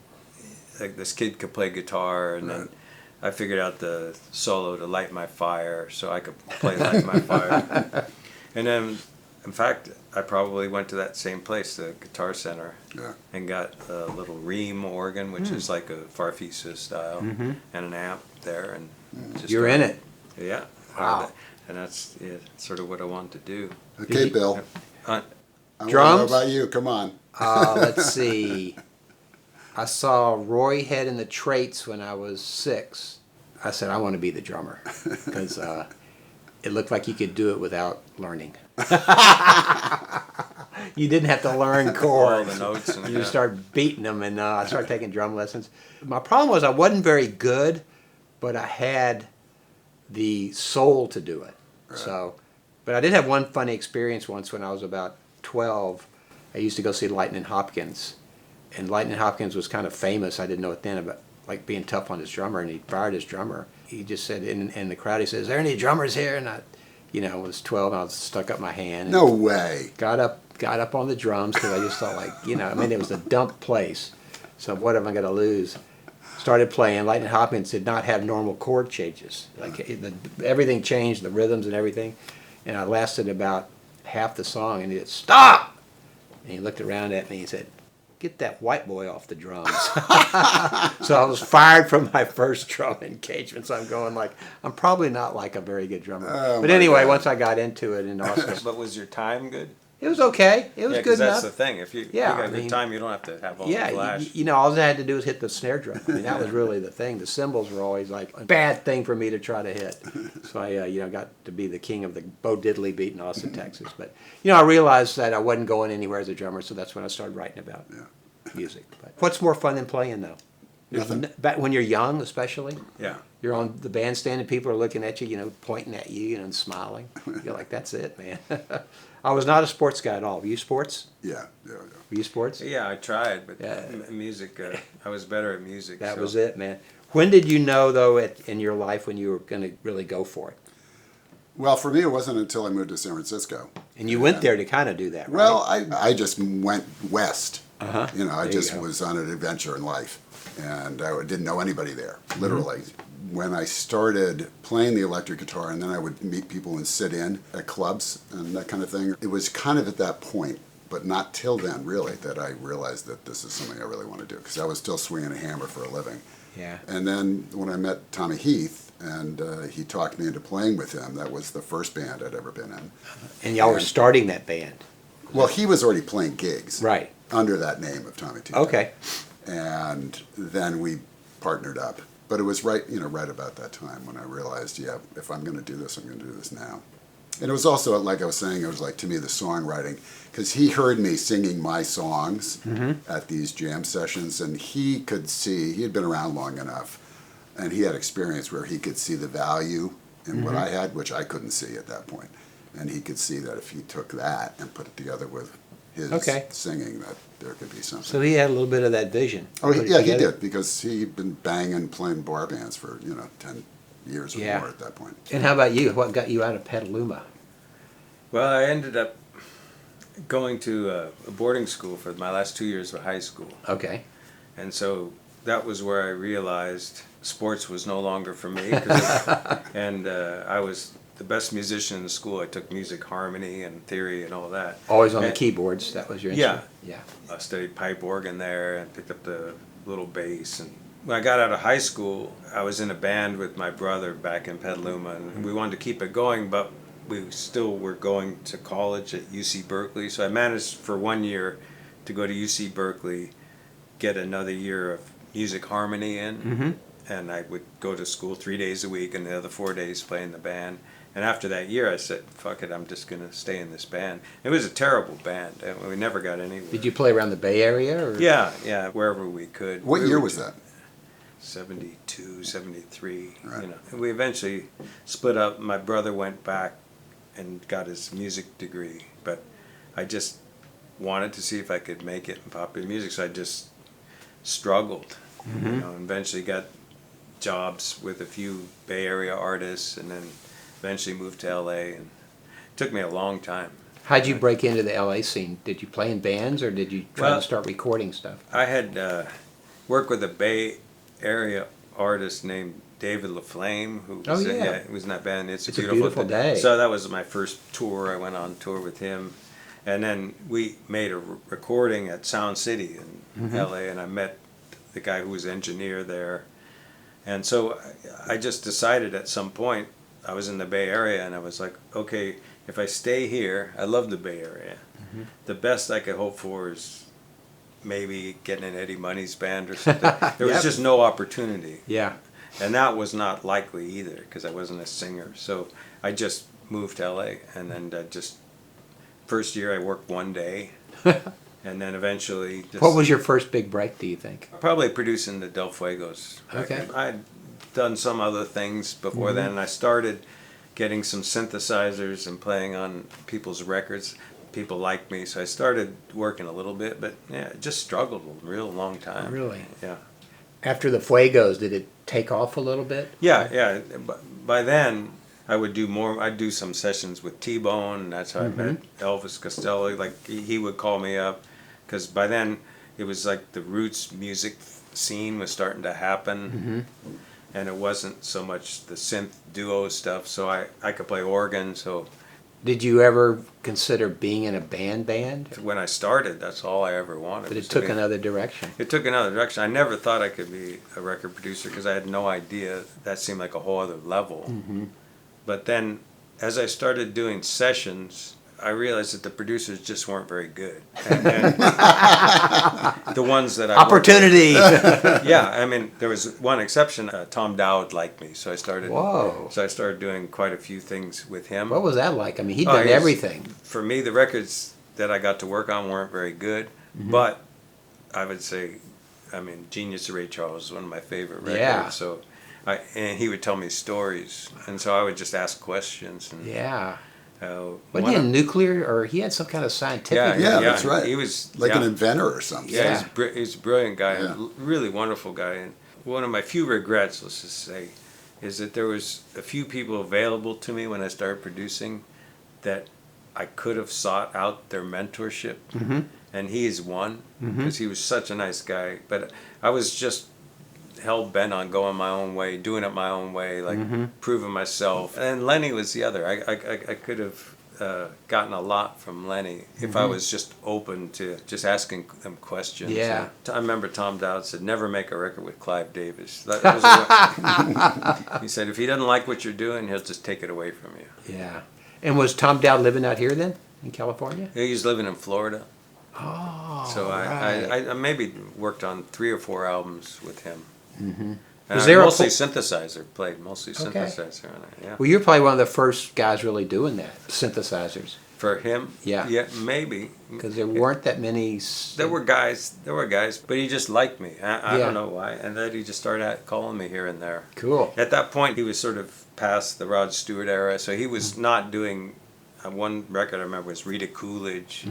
this kid could play guitar, and then I figured out the solo to Light My Fire, so I could play Light My Fire. And then, in fact, I probably went to that same place, the Guitar Center, and got a little ream organ, which is like a Farfisa style, and an amp there, and just You're in it. Yeah. Wow. And that's sort of what I wanted to do. Okay, Bill. I Drums? wanna know about you. Come on. Let's see. I saw Roy Head in the Traits when I was 6. I said, I want to be the drummer because it looked like you could do it without learning. You didn't have to learn chords. All the notes. And, You just start beating them, and I started taking drum lessons. My problem was I wasn't very good, but I had the soul to do it. So, but I did have one funny experience once when I was about 12. I used to go see Lightning Hopkins, and Lightning Hopkins was kind of famous. I didn't know it then about like being tough on his drummer, and he fired his drummer. He just said in the crowd, he says, "Is there any drummers here?" And I, was 12, and I was stuck up my hand. And No way. got up on the drums because I just thought it was a dump place. So what am I going to lose? Started playing. Lightning Hopkins did not have normal chord changes. Everything changed, the rhythms and everything. And I lasted about half the song, and he said, "Stop!" And he looked around at me and said, "Get that white boy off the drums." So I was fired from my first drum engagement. So I'm going I'm probably not like a very good drummer. Oh, but my anyway, God. once I got into it in Austin, But was your time good? it was okay. It was Yeah, good because that's enough. the thing. If you Yeah, got I a good mean, time, you don't have to have all the Yeah, flash. all I had to do was hit the snare drum. I mean, that was really the thing. The cymbals were always like a bad thing for me to try to hit. So I, got to be the king of the Bo Diddley beat in Austin, Texas. But, I realized that I wasn't going anywhere as a drummer, so that's when I started writing about music. But what's more fun than playing, though? Nothing. Back when you're young, especially. Yeah. You're on the bandstand and people are looking at you, pointing at you, and smiling. You're like, that's it, man. I was not a sports guy at all. Were you sports? Yeah. Were you sports? Yeah, I tried, but Yeah. music, I was better at music. That so. was it, man. When did you know, though, in your life when you were going to really go for it? Well, for me, it wasn't until I moved to San Francisco. And you went there to kind of do that, right? Well, I just went west. Uh-huh. I There you just go. was on an adventure in life, and I didn't know anybody there, literally. Mm-hmm. When I started playing the electric guitar, and then I would meet people and sit in at clubs and that kind of thing, it was kind of at that point, but not till then, really, that I realized that this is something I really want to do, because I was still swinging a hammer for a living. Yeah. And then when I met Tommy Heath, and he talked me into playing with him, that was the first band I'd ever been in. And y'all were starting that band. Well, he was already playing gigs. Right. Under that name of Tommy Tutone. Okay. And then we partnered up. But it was right about that time when I realized, if I'm going to do this, I'm going to do this now. And it was also, like I was saying, it was like, to me, the songwriting, because he heard me singing my songs at these jam sessions, and he could see, he had been around long enough, and he had experience where he could see the value in what I had, which I couldn't see at that point. And he could see that if he took that and put it together with his singing, that there could be something. So he had a little bit of that vision. Oh, Put it he together. did, because he'd been banging, playing bar bands for, 10 years or more at that point. And how about you? What got you out of Petaluma? Well, I ended up going to a boarding school for my last 2 years of high school. Okay. And so that was where I realized sports was no longer for me. And I was the best musician in the school. I took music harmony and theory and all that. Always on the And- keyboards. That was your Yeah. instrument. Yeah. I studied pipe organ there and picked up the little bass. And when I got out of high school, I was in a band with my brother back in Petaluma, and we wanted to keep it going, but we still were going to college at UC Berkeley. So I managed for 1 year to go to UC Berkeley, get another year of music harmony in, Mm-hmm. and I would go to school 3 days a week and the other 4 days play in the band. And after that year, I said, fuck it, I'm just going to stay in this band. It was a terrible band. And we never got anywhere. Did you play around the Bay Area? Or? Yeah, wherever we could. What We year were was that? 72, 73, Right. you know. And we eventually split up. My brother went back and got his music degree, but I just wanted to see if I could make it in popular music, so I just struggled. Mm-hmm. You know, and eventually got jobs with a few Bay Area artists, and then eventually moved to LA, and it took me a long time. How'd you break into the LA scene? Did you play in bands or did you try Well, to start recording stuff? I had worked with a Bay Area artist named David LaFlame, who was, Oh, yeah. he was in that band. It's a Beautiful Day. So that was my first tour. I went on tour with him, and then we made a recording at Sound City in Mm-hmm. LA, and I met the guy who was engineer there. And so I just decided at some point, I was in the Bay Area, and I was like, okay, if I stay here, I love the Bay Area. Mm-hmm. The best I could hope for is maybe getting in Eddie Money's band or something. There was Yep. just no opportunity. Yeah. And that was not likely either, because I wasn't a singer. So I just moved to LA, and then first year I worked 1 day, and then eventually just What was your first big break, do you think? probably producing the Del Fuegos. Okay. I'd done some other things before then, and I started getting some synthesizers and playing on people's records. People liked me, so I started working a little bit, but yeah, just struggled a real long time. Really? Yeah. After the Fuegos, did it take off a little bit? Yeah. By then, I would do more. I'd do some sessions with T-Bone, and that's how I met Elvis Costello. Like he would call me up, because by then it was like the roots music scene was starting to happen, and it wasn't so much the synth duo stuff. So I could play organ. So Did you ever consider being in a band? when I started, that's all I ever wanted. But was it to took be- another direction. It took another direction. I never thought I could be a record producer because I had no idea. That seemed like a whole other level. But then, as I started doing sessions, I realized that the producers just weren't very good. And the ones that I worked Opportunity! with- yeah, I mean, there was one exception. Tom Dowd liked me, so I started. Whoa. So I started doing quite a few things with him. What was that like? I mean, he'd Oh, done he was- everything. For me, the records that I got to work on weren't very good, but I would say, I mean, Genius of Ray Charles is one of my favorite records. Yeah. So, and he would tell me stories, and so I would just ask questions. And, Yeah. one Wasn't he of- in nuclear, or he had some kind of scientific? Yeah, that's right. He was Like yeah. an inventor or something. Yeah, Yeah. he's a brilliant guy, Yeah. and really wonderful guy. And one of my few regrets, let's just say, is that there was a few people available to me when I started producing that I could have sought out their mentorship, and he is one because he was such a nice guy. But I was just hell bent on going my own way, doing it my own way, like proving myself. And Lenny was the other. I could have gotten a lot from Lenny if I was just open to just asking them questions. Yeah. I remember Tom Dowd said, "Never make a record with Clive Davis." That was he said, "If he doesn't like what you're doing, he'll just take it away from you." Yeah. And was Tom Dowd living out here then, in California? He was living in Florida, Oh, so right. I maybe worked on 3 or 4 albums with him. And Was there a mostly po- synthesizer, played mostly Okay. synthesizer on it, yeah. Well, you're probably one of the first guys really doing that, synthesizers, For him, Yeah. maybe. because there weren't that many. There were guys, but he just liked me. I Yeah. don't know why. And then he just started calling me here and there. Cool. At that point, he was sort of past the Rod Stewart era, so he was not doing. One record I remember was Rita Coolidge.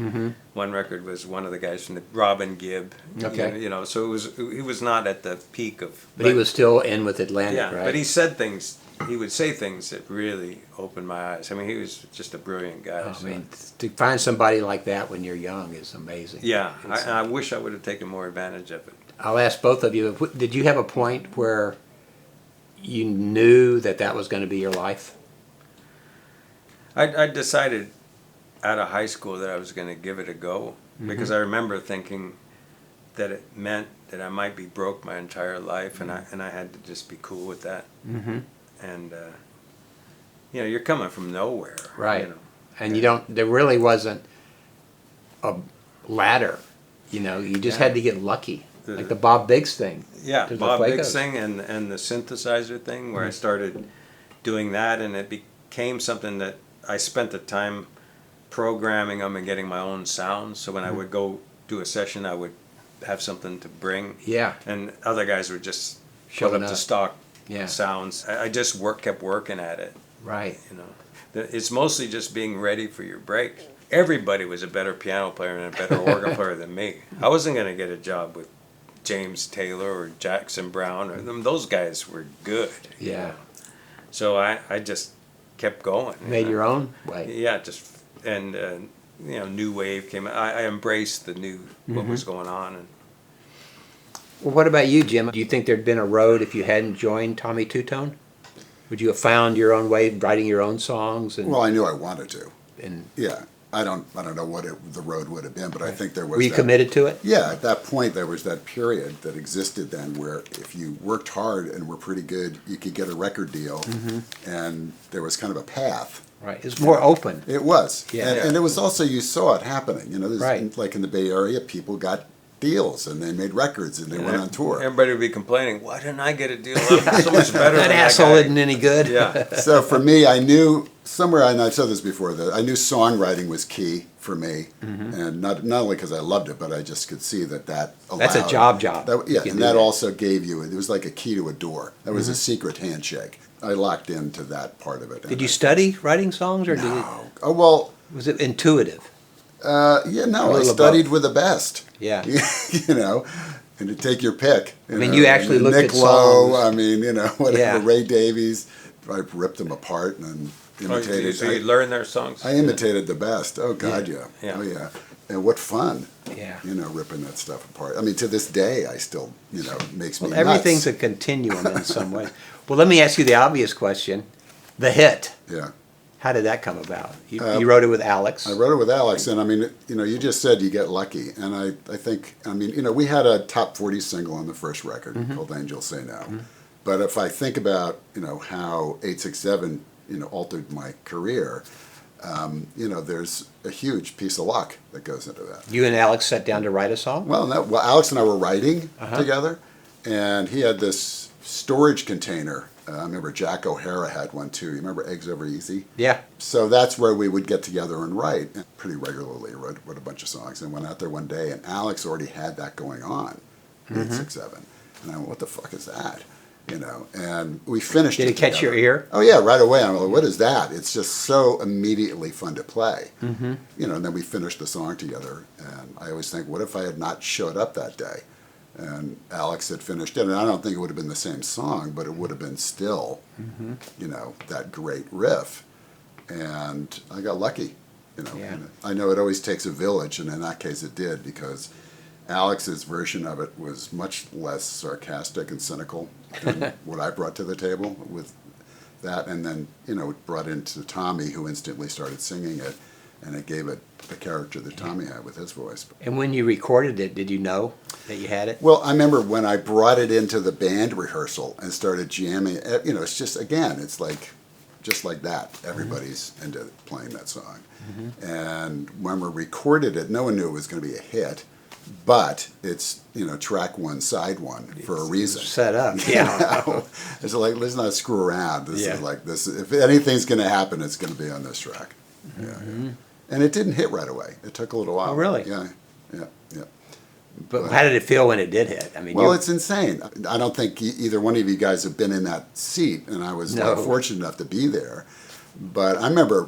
One record was one of the guys from the Robin Gibb. Okay. You know, so he was not at the peak of. But he was still in with Atlantic, Yeah, right? but he said things. He would say things that really opened my eyes. I mean, he was just a brilliant guy. I so- mean, to find somebody like that when you're young is amazing. yeah, It's- I wish I would have taken more advantage of it. I'll ask both of you, did you have a point where you knew that that was going to be your life? I decided out of high school that I was going to give it a go because I remember thinking that it meant that I might be broke my entire life, and I had to just be cool with that. Mm-hmm. And you know, you're coming from nowhere, Right. You know. And you don't. There really wasn't a ladder. You know, you just Yeah. had to get lucky, like the Bob Biggs thing. Yeah, to the Bob Fuegos. Biggs thing and the synthesizer thing, where I started doing that, and it became something that I spent the time programming them and getting my own sounds. So when I would go do a session, I would have something to bring, Yeah. and other guys would just Showing put up up. the stock Yeah. sounds. I just kept working at it. Right. You know, it's mostly just being ready for your break. Everybody was a better piano player and a better organ player than me. I wasn't going to get a job with James Taylor or Jackson Brown, or those guys were good. you Yeah. know. So I just kept going. Made your own way. Yeah, just and you know, new wave came. I embraced the new what was going on, and Well, what about you, Jim? Do you think there'd been a road if you hadn't joined Tommy Tutone? Would you have found your own way, writing your own songs? And, Well, I knew I wanted to. and Yeah, I don't know what the road would have been, but I think there was. were you that- committed to it? Yeah, at that point, there was that period that existed then where if you worked hard and were pretty good, you could get a record deal, and there was kind of a path. Right. It's more open. It was, Yeah. and it was also you saw it happening. You know, there's, Right. like in the Bay Area, people got deals and they made records and they went on tour. everybody would be complaining, "Why didn't I get a deal? I'm so much better That than asshole that guy." isn't any good. Yeah. So for me, I knew somewhere, and I said this before, that I knew songwriting was key for me, and not only because I loved it, but I just could see that allowed. That's a job. That, yeah, You can and do that that. also gave you, it was like a key to a door. That was a secret handshake. I locked into that part of it. Did you study writing songs, or No. Oh, well, was it intuitive? yeah, A no, I little of studied both. with the best. Yeah. You know, and to take your pick. mean, you actually looked Nick at Lowe, songs. I mean, you know, whatever, Yeah. Ray Davies, I ripped them apart and imitated. So you learn their songs. I imitated the best. Oh God, Yeah. yeah. Yeah. Oh yeah. And what fun. Yeah. You know, ripping that stuff apart. I mean, to this day, I still, you know, it makes me Well, everything's nuts. a continuum in some way. Well, let me ask you the obvious question: the hit. Yeah. How did that come about? You wrote it with Alex. I wrote it with Alex, and I mean, you know, you just said you get lucky, and I think, I mean, you know, we had a top 40 single on the first record called Angels Say No. But if I think about, you know, how 867, you know, altered my career, you know, there's a huge piece of luck that goes into that. You and Alex sat down to write a song. Well, Alex and I were writing together, and he had this storage container. I remember Jack O'Hara had one too. You remember Eggs Over Easy? Yeah. So that's where we would get together and write. And pretty regularly, wrote a bunch of songs, and went out there one day, and Alex already had that going on, 867. And I went, what the fuck is that? You know, and we finished Did it catch your together. ear? Oh yeah, right away. I'm like, what is that? It's just so immediately fun to play. You know, and then we finished the song together, and I always think, what if I had not showed up that day? And Alex had finished it, and I don't think it would have been the same song, but it would have been still, you know, that great riff. And I got lucky, you know. Yeah. And I know it always takes a village, and in that case it did, because Alex's version of it was much less sarcastic and cynical than what I brought to the table with that. And then, you know, it brought into Tommy, who instantly started singing it, and it gave it the character that Tommy had with his voice. And when you recorded it, did you know that you had it? Well, I remember when I brought it into the band rehearsal and started jamming, you know, it's just, again, it's like, just like that. Everybody's into playing that song. And when we recorded it, no one knew it was going to be a hit, but it's, you know, track one, side one for a reason. Set up. You Yeah. know? It's like, let's not screw around. This Yeah. is like this. If anything's going to happen, it's going to be on this track. Yeah. And it didn't hit right away. It took a little while. Oh, really? Yeah. Yeah. Yeah. But how did it feel when it did hit? I mean, Well, you're- it's insane. I don't think either one of you guys have been in that seat, and I was No. fortunate enough to be there. But I remember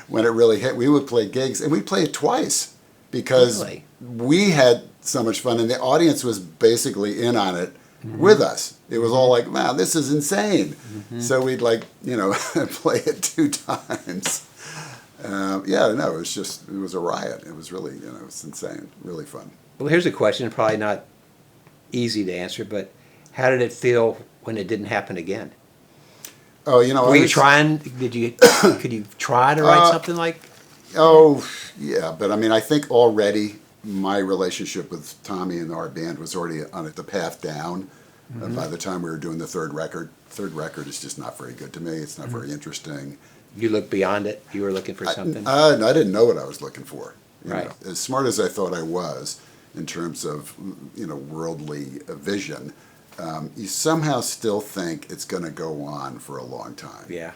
when it really hit, we would play gigs, and we'd play it twice because Really? we had so much fun, and the audience was basically in on it with us. It was all like, wow, this is insane. So we'd like, you know, play it 2 times. Yeah, no, it was a riot. It was really, you know, it was insane, really fun. well, here's a question, probably not easy to answer, but how did it feel when it didn't happen again? Oh, you know, Were I you was- trying? Could you try to write something like? Oh, yeah, but I mean, I think already my relationship with Tommy and our band was already on the path down. By the time we were doing the third record is just not very good to me. It's not very interesting. You looked beyond it. You were looking for something. I didn't know what I was looking for. You Right. know. As smart as I thought I was in terms of, you know, worldly vision, you somehow still think it's going to go on for a long time. Yeah.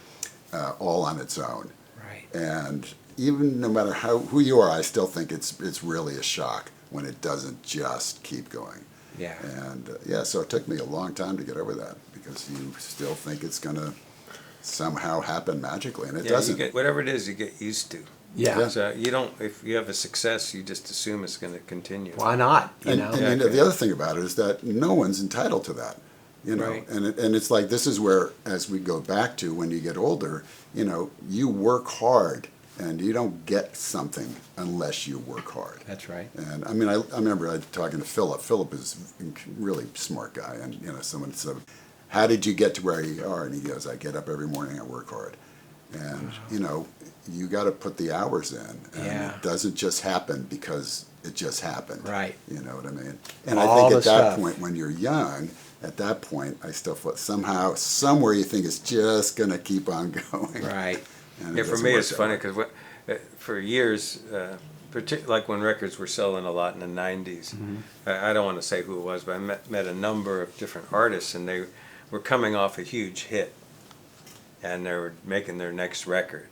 All on its own. Right. And even no matter who you are, I still think it's really a shock when it doesn't just keep going. Yeah. And yeah, so it took me a long time to get over that because you still think it's going to somehow happen magically, and it Yeah, doesn't. whatever it is, you get used to. Yeah. So you don't. If you have a success, you just assume it's going to continue. Why not? You And, know. and Okay. the other thing about it is that no one's entitled to that, you know. Right. And it's like this is where, as we go back to when you get older, you know, you work hard, and you don't get something unless you work hard. That's right. And I mean, I remember talking to Philip. Philip is a really smart guy, and you know, someone said, "How did you get to where you are?" And he goes, "I get up every morning, I work hard." And you know, you got to put the hours in, and Yeah. it doesn't just happen because it just happened. Right. You know what I mean? And All I think the at that stuff. point, when you're young, at that point, I still thought somehow, somewhere, you think it's just gonna keep on going. Right. And it Yeah, for doesn't me work it's that funny way. because for years, like when records were selling a lot in the '90s, I don't want to say who it was, but I met a number of different artists, and they were coming off a huge hit, and they were making their next record,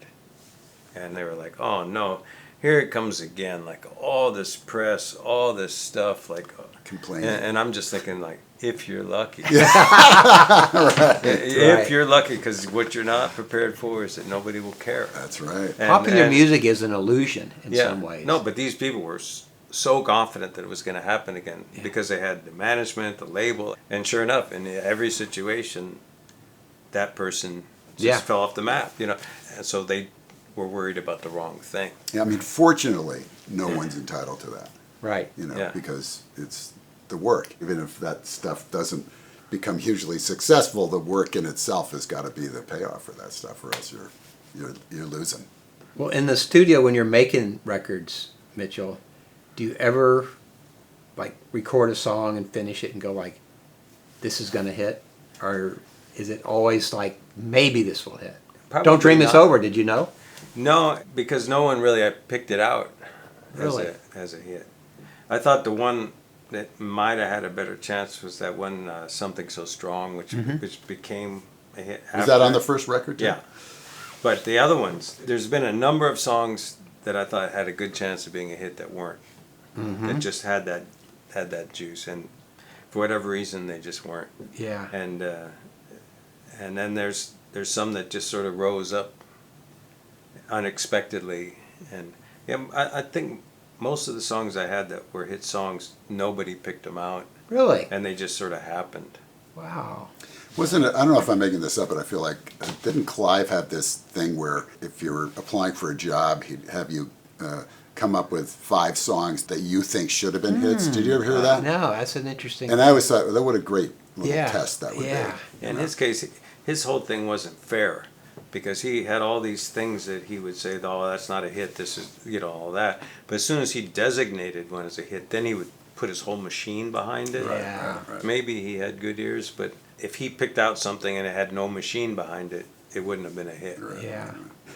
and they were like, "Oh no, here it comes again!" Like all this press, all this stuff, like Complaining. and I'm just thinking like, if you're lucky. Right. If Right. you're lucky, because what you're not prepared for is that nobody will care. That's right. And- Popular and- music is an illusion in yeah, some ways. No, but these people were so confident that it was going to happen again because they had the management, the label, and sure enough, in every situation, that person just Yeah. fell off the map. You know, and so they were worried about the wrong thing. Yeah, I mean, fortunately, no one's entitled to that. Right. You know, Yeah. because it's the work. Even if that stuff doesn't become hugely successful, the work in itself has got to be the payoff for that stuff, or else you're losing. Well, in the studio when you're making records, Mitchell, do you ever like record a song and finish it and go like, "This is gonna hit," or is it always like, "Maybe this will hit"? Probably Don't dream this not. over. Did you know? No, because no one really picked it out Really? as a hit. I thought the one that might have had a better chance was that one "Something So Strong," which became a hit. Was that on after. the first record? Too? Yeah, but the other ones, there's been a number of songs that I thought had a good chance of being a hit that weren't. That just had that juice, and for whatever reason they just weren't. Yeah. And then there's some that just sort of rose up unexpectedly, and yeah, I think most of the songs I had that were hit songs, nobody picked them out, Really? and they just sort of happened. Wow. Wasn't it? I don't know if I'm making this up, but I feel like didn't Clive have this thing where if you were applying for a job, he'd have you come up with 5 songs that you think should have been hits. Did you ever hear that? No, that's an interesting. And I always thought, well, what a great little Yeah, test that would yeah. be. In his case, his whole thing wasn't fair because he had all these things that he would say, "Oh, that's not a hit. This is, all that." But as soon as he designated one as a hit, then he would put his whole machine behind it. Yeah. Right. Maybe he had good ears, but if he picked out something and it had no machine behind it, it wouldn't have been a hit. Yeah.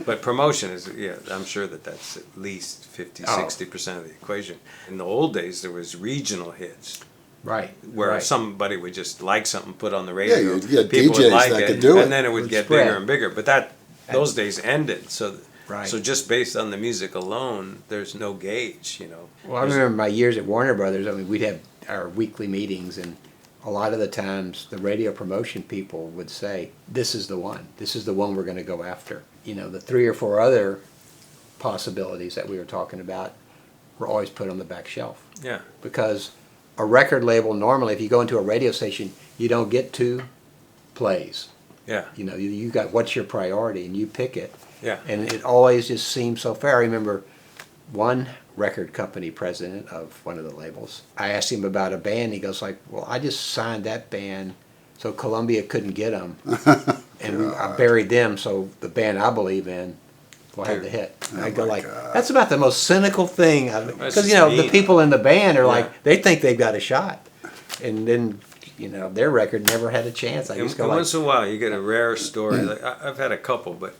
But promotion is, I'm sure that's at least 50, Oh. 60% of the equation. In the old days, there was regional hits Right. where right. somebody would just like something put on the radio. you had people DJs would like that it, could do it. and then it would Would get spread. bigger and bigger. But those days ended. So Right. so just based on the music alone, there's no gauge. Well, I remember my years at Warner Brothers. I mean, we'd have our weekly meetings, and a lot of the times the radio promotion people would say, "This is the one. This is the one we're going to go after." The 3 or 4 other possibilities that we were talking about were always put on the back shelf Yeah. because a record label normally, if you go into a radio station, you don't get 2 plays. Yeah. You got what's your priority, and you pick it. Yeah. And it always just seemed so fair. I remember one record company president of one of the labels, I asked him about a band. He goes like, "Well, I just signed that band so Columbia couldn't get them." and I buried them, so the band I believe in will have the hit. And I go my like, God. that's about the most cynical thing, because just you know the mean. people in the band are like, Yeah. they think they've got a shot, and then you know their record never had a chance. I And, just go and like, once in a while, you get a rare story. Like I've had a couple, but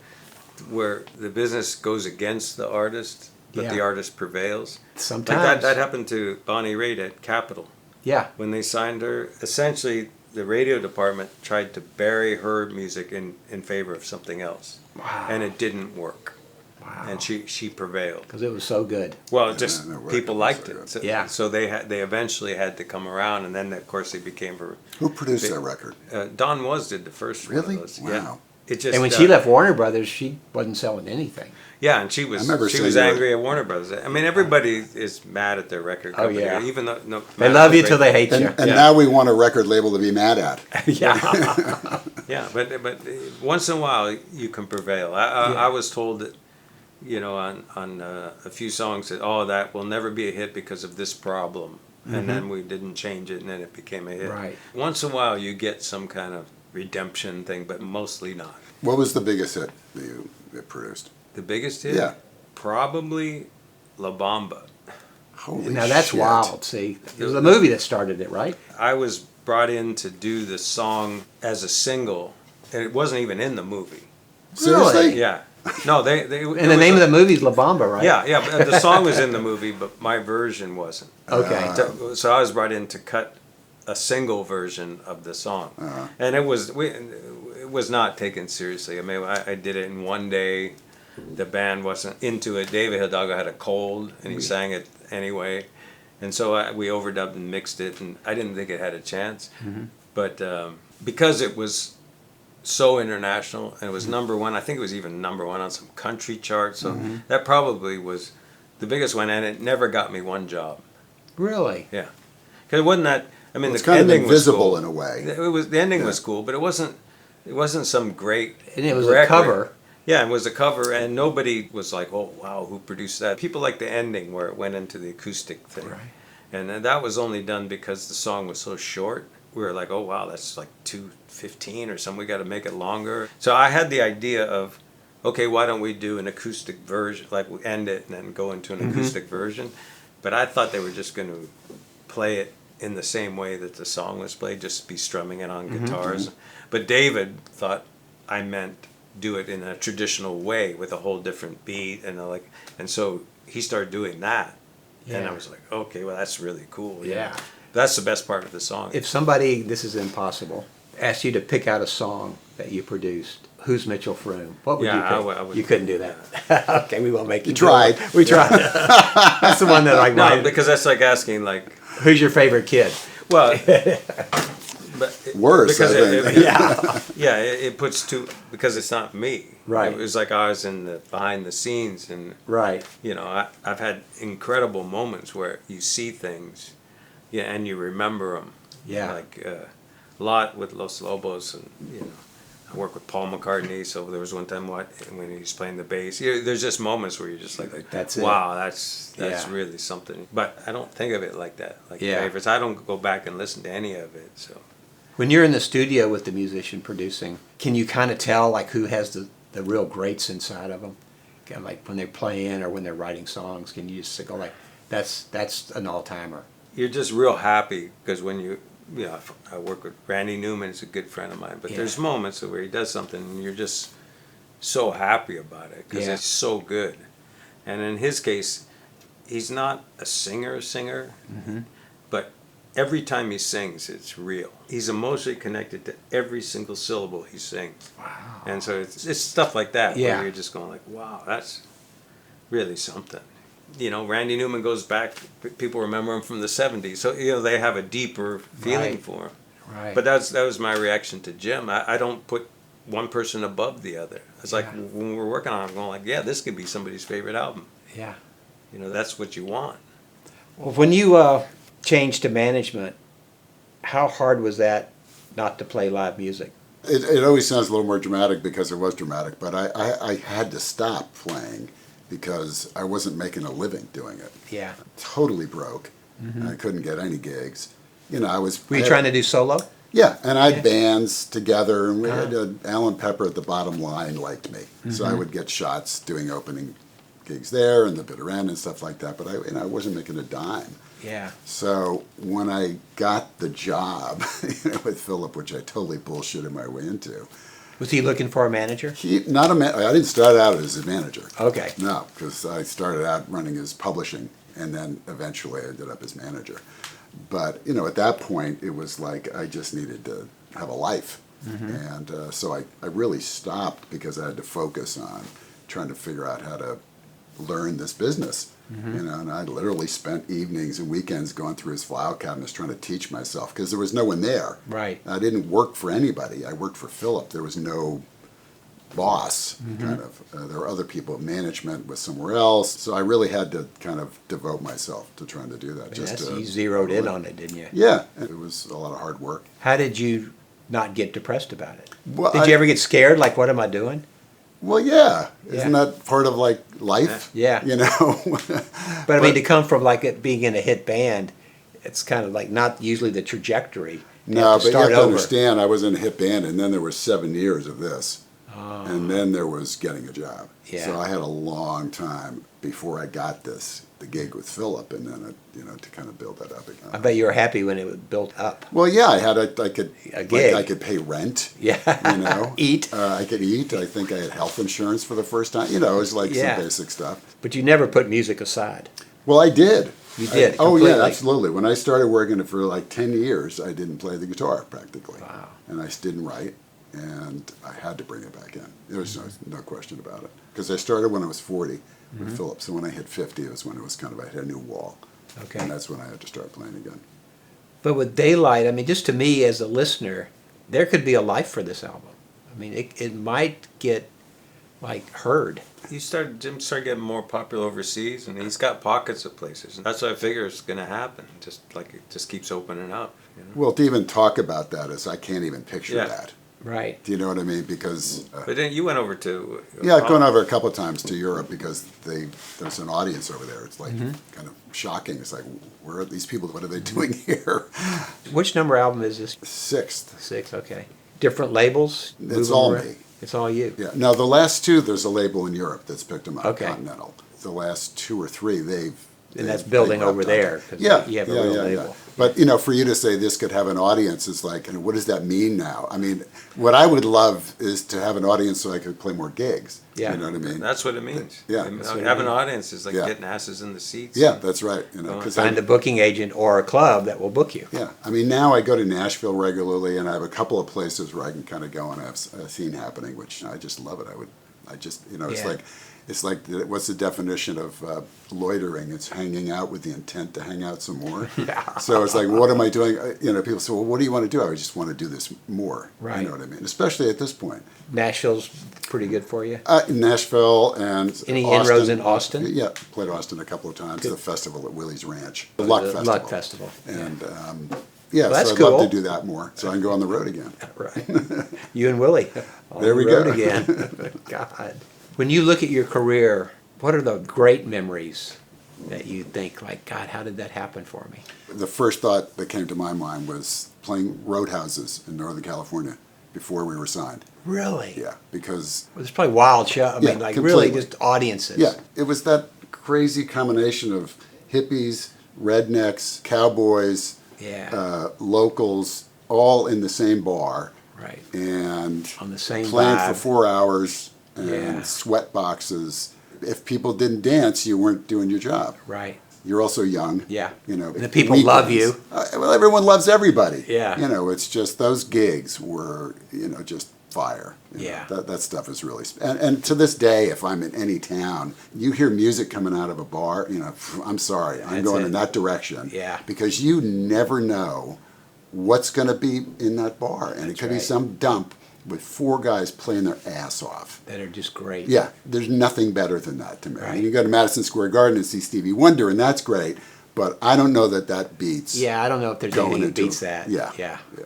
where the business goes against the artist, but Yeah. the artist prevails. Like sometimes, that happened to Bonnie Raitt at Capitol. yeah, When they signed her, essentially the radio department tried to bury her music in favor of something else. wow, And it didn't work. wow, And she prevailed. because it was so good. Well, just no record people was liked so it. good. So, Yeah. so they eventually had to come around, and then of course they became her. Who produced that record? Don Was did the first Really? one of those. Wow. Yeah. It just And when she left Warner Brothers, she wasn't selling anything. yeah, and she I remember was seeing her- angry at Warner Brothers. I mean, everybody is mad at their record Oh, company, yeah. even though no, They love you till they hate And, you. and Yeah. now we want a record label to be mad at. Yeah, Yeah, but once in a while you can prevail. I was told that, you know, on a few songs that that will never be a hit because of this problem, and then we didn't change it, and then it became a hit. Right. Once in a while you get some kind of redemption thing, but mostly not. What was the biggest hit that you produced? The biggest hit, Yeah. probably La Bamba. Holy now that's shit. wild. See, it was the movie that started it, right? I was brought in to do the song as a single, and it wasn't even in the movie. Seriously? Really? Yeah. No, they And the name of the movie is La Bamba, right? Yeah, but the song was in the movie, but my version wasn't. Okay. So I was brought in to cut a single version of the song, and it was not taken seriously. I mean, I did it in one day. The band wasn't into it. David Hidalgo had a cold, and he sang it anyway, and so we overdubbed and mixed it, and I didn't think it had a chance, but because it was so international and it was number one. I think it was even number one on some country charts. So that probably was the biggest one, and it never got me one job. Really? Yeah, because it wasn't that. I mean, It's the kind of ending was invisible cool. in a way. It was the ending was cool, but it wasn't. It wasn't some great. And it was a record. cover. Yeah, it was a cover, and nobody was like, "Oh, wow, who produced that?" People liked the ending where it went into the acoustic thing, Right. and then that was only done because the song was so short. We were like, "Oh, wow, that's like 2:15 or something. We got to make it longer." So I had the idea of, okay, why don't we do an acoustic version? Like we end it and then go into an acoustic version. But I thought they were just going to play it in the same way that the song was played, just be strumming it on guitars. But David thought I meant do it in a traditional way with a whole different beat and so he started doing that. And I Yeah. was like, okay, well that's really cool. Yeah. That's the best part of the song. If somebody, this is impossible, asked you to pick out a song that you produced, who's Mitchell Froom? What would Yeah, you pick? I would- You couldn't do that. Okay, we won't make you. You tried. do it. We tried. That's the one that like. No, because that's like asking like, Who's your favorite kid? well, but Worse, because I think. Yeah. it puts two because it's not me. Right. It was like I was in the behind the scenes, and Right. you know, I've had incredible moments where you see things, yeah, and you remember them. Yeah. Like a lot with Los Lobos, and you know, I work with Paul McCartney. So there was one time when he was playing the bass. There's just moments where you're just like That's it. wow, that's Yeah. really something. But I don't think of it like that, like Yeah. favorites. I don't go back and listen to any of it. So When you're in the studio with the musician producing, can you kind of tell like who has the real greats inside of them? Kind of like when they're playing or when they're writing songs, can you just go like, that's an all timer? you're just real happy because when you know, I work with Randy Newman. He's a good friend of mine. But Yeah. there's moments where he does something and you're just so happy about it because Yeah. it's so good. And in his case, he's not a singer, but every time he sings, it's real. He's emotionally connected to every single syllable he sings. Wow. And so it's stuff like that Yeah. where you're just going like, wow, that's really something. You know, Randy Newman goes back, people remember him from the 70s. So, you know, they have a deeper feeling Right. for him. Right. But that was my reaction to Jim. I don't put one person above the other. It's like Yeah. when we're working on it, I'm going like, yeah, this could be somebody's favorite album. Yeah. You know, that's what you want. Well, when you changed to management, how hard was that not to play live music? It always sounds a little more dramatic because it was dramatic, but I had to stop playing because I wasn't making a living doing it. Yeah. Totally broke. I couldn't get any gigs. You know, I was. Were you trying to do solo? Yeah, and I had Yeah. bands together, and we Uh-huh. had Alan Pepper at the Bottom Line liked me, so I would get shots doing opening gigs there and the bitter end and stuff like that. But I wasn't making a dime. Yeah. So when I got the job with Philip, which I totally bullshitted my way into, Was he looking for a manager? he not a man. I didn't start out as a manager. Okay. No, because I started out running his publishing, and then eventually I ended up as manager. But at that point, it was like I just needed to have a life, and so I really stopped because I had to focus on trying to figure out how to learn this business. And I literally spent evenings and weekends going through his file cabinets trying to teach myself because there was no one there. Right. I didn't work for anybody. I worked for Philip. There was no boss, kind of. There were other people. Management was somewhere else. So I really had to kind of devote myself to trying to do that. You zeroed in on it, didn't you? Yeah, it was a lot of hard work. How did you not get depressed about it? Well, Did you ever get scared? Like, what am I doing? Well, yeah. Yeah. Isn't that part of like life? Yeah. But I mean, to come from like it being in a hit band, it's kind of like not usually the trajectory. No, but you have start to over. understand, I was in a hit band, and then there was 7 years of this, and then there was getting a job. Yeah. So I had a long time before I got the gig with Philip, and then to kind of build that up again. I bet you were happy when it was built up. Well, yeah, I could A gig. I could pay rent. Yeah. Eat. I could eat. I think I had health insurance for the first time. It was like Yeah. some basic stuff. But you never put music aside. Well, I did. You did, Oh yeah, completely. absolutely. When I started working for like 10 years, I didn't play the guitar practically. Wow. And I didn't write, and I had to bring it back in. There was no question about it. Because I started when I was 40 with Philip, so when I hit 50, it was when it was kind of, I hit a new wall. Okay. And that's when I had to start playing again. But with Daylight, I mean, just to me as a listener, there could be a life for this album. I mean, it might get like heard. Jim started getting more popular overseas, and he's got pockets of places. And that's what I figure is going to happen. Just like it just keeps opening up. Well, to even talk about that is, I can't even picture Yeah. that. Right. Do you know what I mean? Because But then you went over to yeah, I've gone over a couple of times to Europe because there's an audience over there. It's like kind of shocking. It's like, where are these people? What are they doing here? Which number album is this? Sixth. 6, okay. Different labels? It's Move 'em all around? me. It's all you. Yeah. Now the last two, there's a label in Europe that's picked them up. Okay. Continental. The last 2 or 3, And that's building over there. 'Cause Yeah, You have a yeah, real yeah, label. yeah. But for you to say this could have an audience, it's like, and what does that mean now? I mean, what I would love is to have an audience so I could play more gigs. Yeah. You know what I mean? That's what it means. Yeah. And That's what it having means. an audience is like Yeah. getting asses in the seats. Yeah, that's right. Because Find a booking agent or a club that will book you. yeah, I mean, now I go to Nashville regularly, and I have a couple of places where I can kind of go and have a scene happening, which I just love it. It's Yeah. like, what's the definition of loitering? It's hanging out with the intent to hang out some more. Yeah. So it's like, what am I doing? People say, well, what do you want to do? I just want to do this more. Right. You know what I mean? Especially at this point. Nashville's pretty good for you. Nashville and Any Austin. inroads in Austin? Yeah, played Austin a couple of times. The festival at Willie's Ranch. The The Luck Festival. Luck Festival. And yeah, Well, that's so I'd love cool. to do that more. So I can go on the road again. Right. You and Willie. On There the we road go. again. God. When you look at your career, what are the great memories that you think, like, God, how did that happen for me? The first thought that came to my mind was playing roadhouses in Northern California before we were signed. Really? Yeah, because Well, there's probably wild show. I Yeah, mean, like really completely. just audiences. yeah, it was that crazy combination of hippies, rednecks, cowboys, locals, all in the same bar Right. and On the same playing vibe. for 4 hours and Yeah. sweat boxes. If people didn't dance, you weren't doing your job. Right. You're also young. Yeah. And the people love you. Well, everyone loves everybody. Yeah. It's just those gigs were, just fire. Yeah. That stuff is really, and to this day, if I'm in any town, you hear music coming out of a bar, I'm sorry, I'm That's going it. in that direction. Yeah. Because you never know what's going to be in that bar. And it That's could be right. some dump with 4 guys playing their ass off. That are just great. Yeah, there's nothing better than that to me. Right. You go to Madison Square Garden and see Stevie Wonder, and that's great, but I don't know that beats Yeah, I don't know if there's going anything that into beats that. Yeah, Yeah. yeah.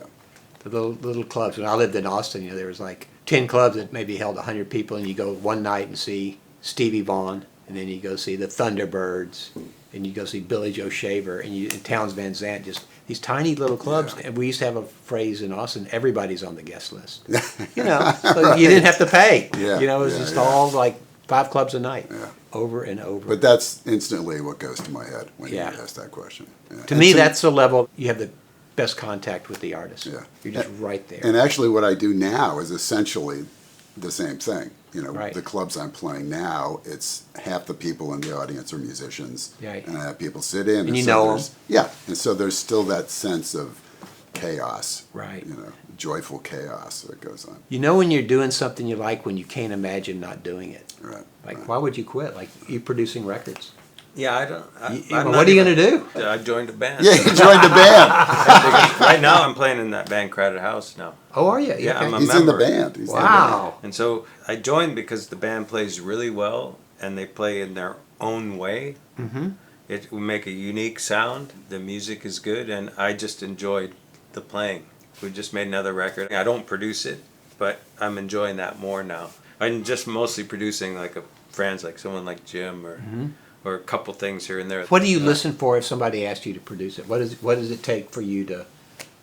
The little clubs. When I lived in Austin, there was like 10 clubs that maybe held 100 people, and you go one night and see Stevie Vaughan, and then you go see the Thunderbirds, and you go see Billy Joe Shaver, and Townes Van Zandt just these tiny little clubs. Yeah. And we used to have a phrase in Austin, everybody's on the guest list. So you didn't have to pay. Yeah, It was yeah, just yeah. all like 5 clubs a night, Yeah. over and over. But that's instantly what goes to my head when Yeah. you ask that question. Yeah. To And me, that's the level you have the best contact with the artist. Yeah. You're just right there. And actually, what I do now is essentially the same thing. Right. The clubs I'm playing now, it's half the people in the audience are musicians, Right. and I have people sit in. And you so know 'em. there's- Yeah, and so there's still that sense of chaos. Right. Joyful chaos that goes on. You know when you're doing something you like when you can't imagine not doing it. Right. Like, right. why would you quit? Like, you producing records. Yeah, I don't. What are you going to do? I joined a band. Yeah, you joined the band. Right now, I'm playing in that band, Crowded House. Now. Oh, are you? Yeah, Okay. I'm a He's in the member. band. He's in the band. Wow. And so I joined because the band plays really well, and they play in their own way. Mm-hmm. It will make a unique sound. The music is good, and I just enjoyed the playing. We just made another record. I don't produce it, but I'm enjoying that more now. I'm just mostly producing like friends, like someone like Jim, or a couple things here and there. What do you listen for if somebody asks you to produce it? What does it take for you to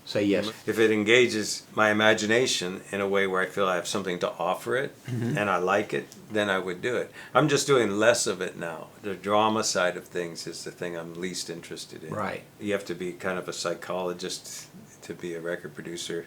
say yes? If it engages my imagination in a way where I feel I have something to offer it and I like it, then I would do it. I'm just doing less of it now. The drama side of things is the thing I'm least interested in. Right. You have to be kind of a psychologist to be a record producer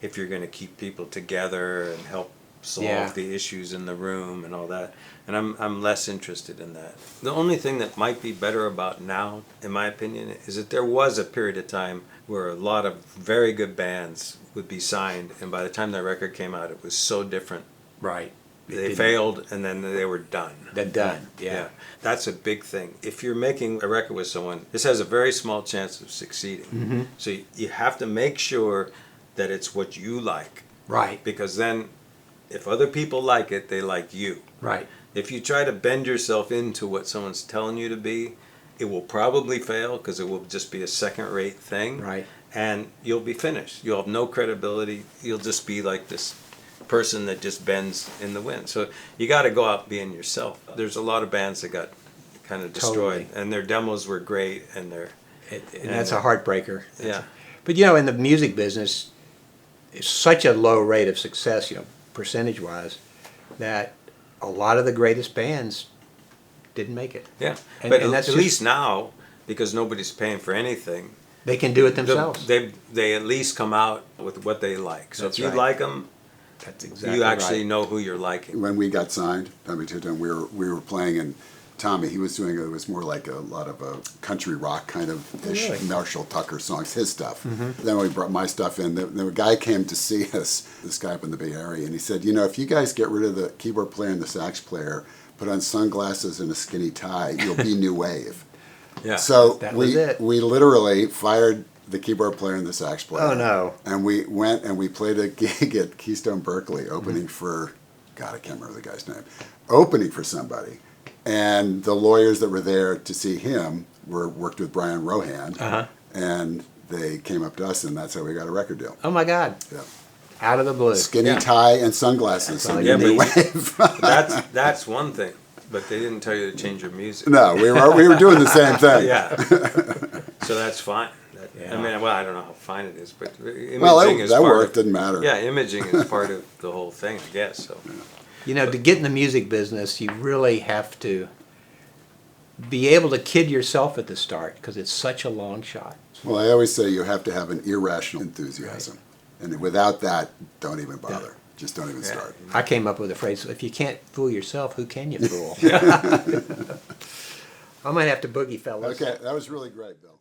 if you're going to keep people together and help solve Yeah. the issues in the room and all that. And I'm less interested in that. The only thing that might be better about now, in my opinion, is that there was a period of time where a lot of very good bands would be signed, and by the time that record came out, it was so different. Right. They failed, and then they were done. They're done. Yeah. That's a big thing. If you're making a record with someone, this has a very small chance of succeeding. Mm-hmm. So you have to make sure that it's what you like, Right. because then if other people like it, they like you. Right. If you try to bend yourself into what someone's telling you to be, it will probably fail because it will just be a second-rate thing. Right. And you'll be finished. You'll have no credibility. You'll just be like this person that just bends in the wind. So you got to go out being yourself. There's a lot of bands that got kind of destroyed, Totally. and their demos were great, and And that's a heartbreaker. Yeah. But in the music business, it's such a low rate of success, percentage-wise, that a lot of the greatest bands didn't make it. Yeah. And- But and at that's just- least now, because nobody's paying for anything, They can do it themselves. they at least come out with what they like. So That's if you right. like them, That's exactly you actually right. know who you're liking. When we got signed, Tommy Tutone, we were playing, and Tommy, he was doing, it was more like a lot of a country rock kind of ish, Really? Marshall Tucker songs, his stuff. Mm-hmm. Then we brought my stuff in. The guy came to see us, this guy up in the Bay Area, and he said, if you guys get rid of the keyboard player and the sax player, put on sunglasses and a skinny tie, you'll be new wave. Yeah. So That was it. we literally fired the keyboard player and the sax player. Oh, no. And we went and we played a gig at Keystone Berkeley, opening for, God, I can't remember the guy's name, opening for somebody. And the lawyers that were there to see him worked with Brian Rohan, Uh-huh. and they came up to us, and that's how we got a record deal. Oh, my God. Yeah. Out of the blue. Skinny Yeah. tie and sunglasses. That's all and you a new need. wave. That's one thing, but they didn't tell you to change your music. No, we were doing the same thing. Yeah. So that's fine. Yeah. I mean, well, I don't know how fine it is, but imaging Well, is that part worked. of, Didn't matter. yeah, imaging is part of the whole thing, I guess. So To get in the music business, you really have to be able to kid yourself at the start because it's such a long shot. Well, I always say you have to have an irrational enthusiasm, and without that, don't even bother. Just don't even Yeah. start. I came up with a phrase, if you can't fool yourself, who can you fool? I might have to boogie, fellas. Okay, that was really great, Bill.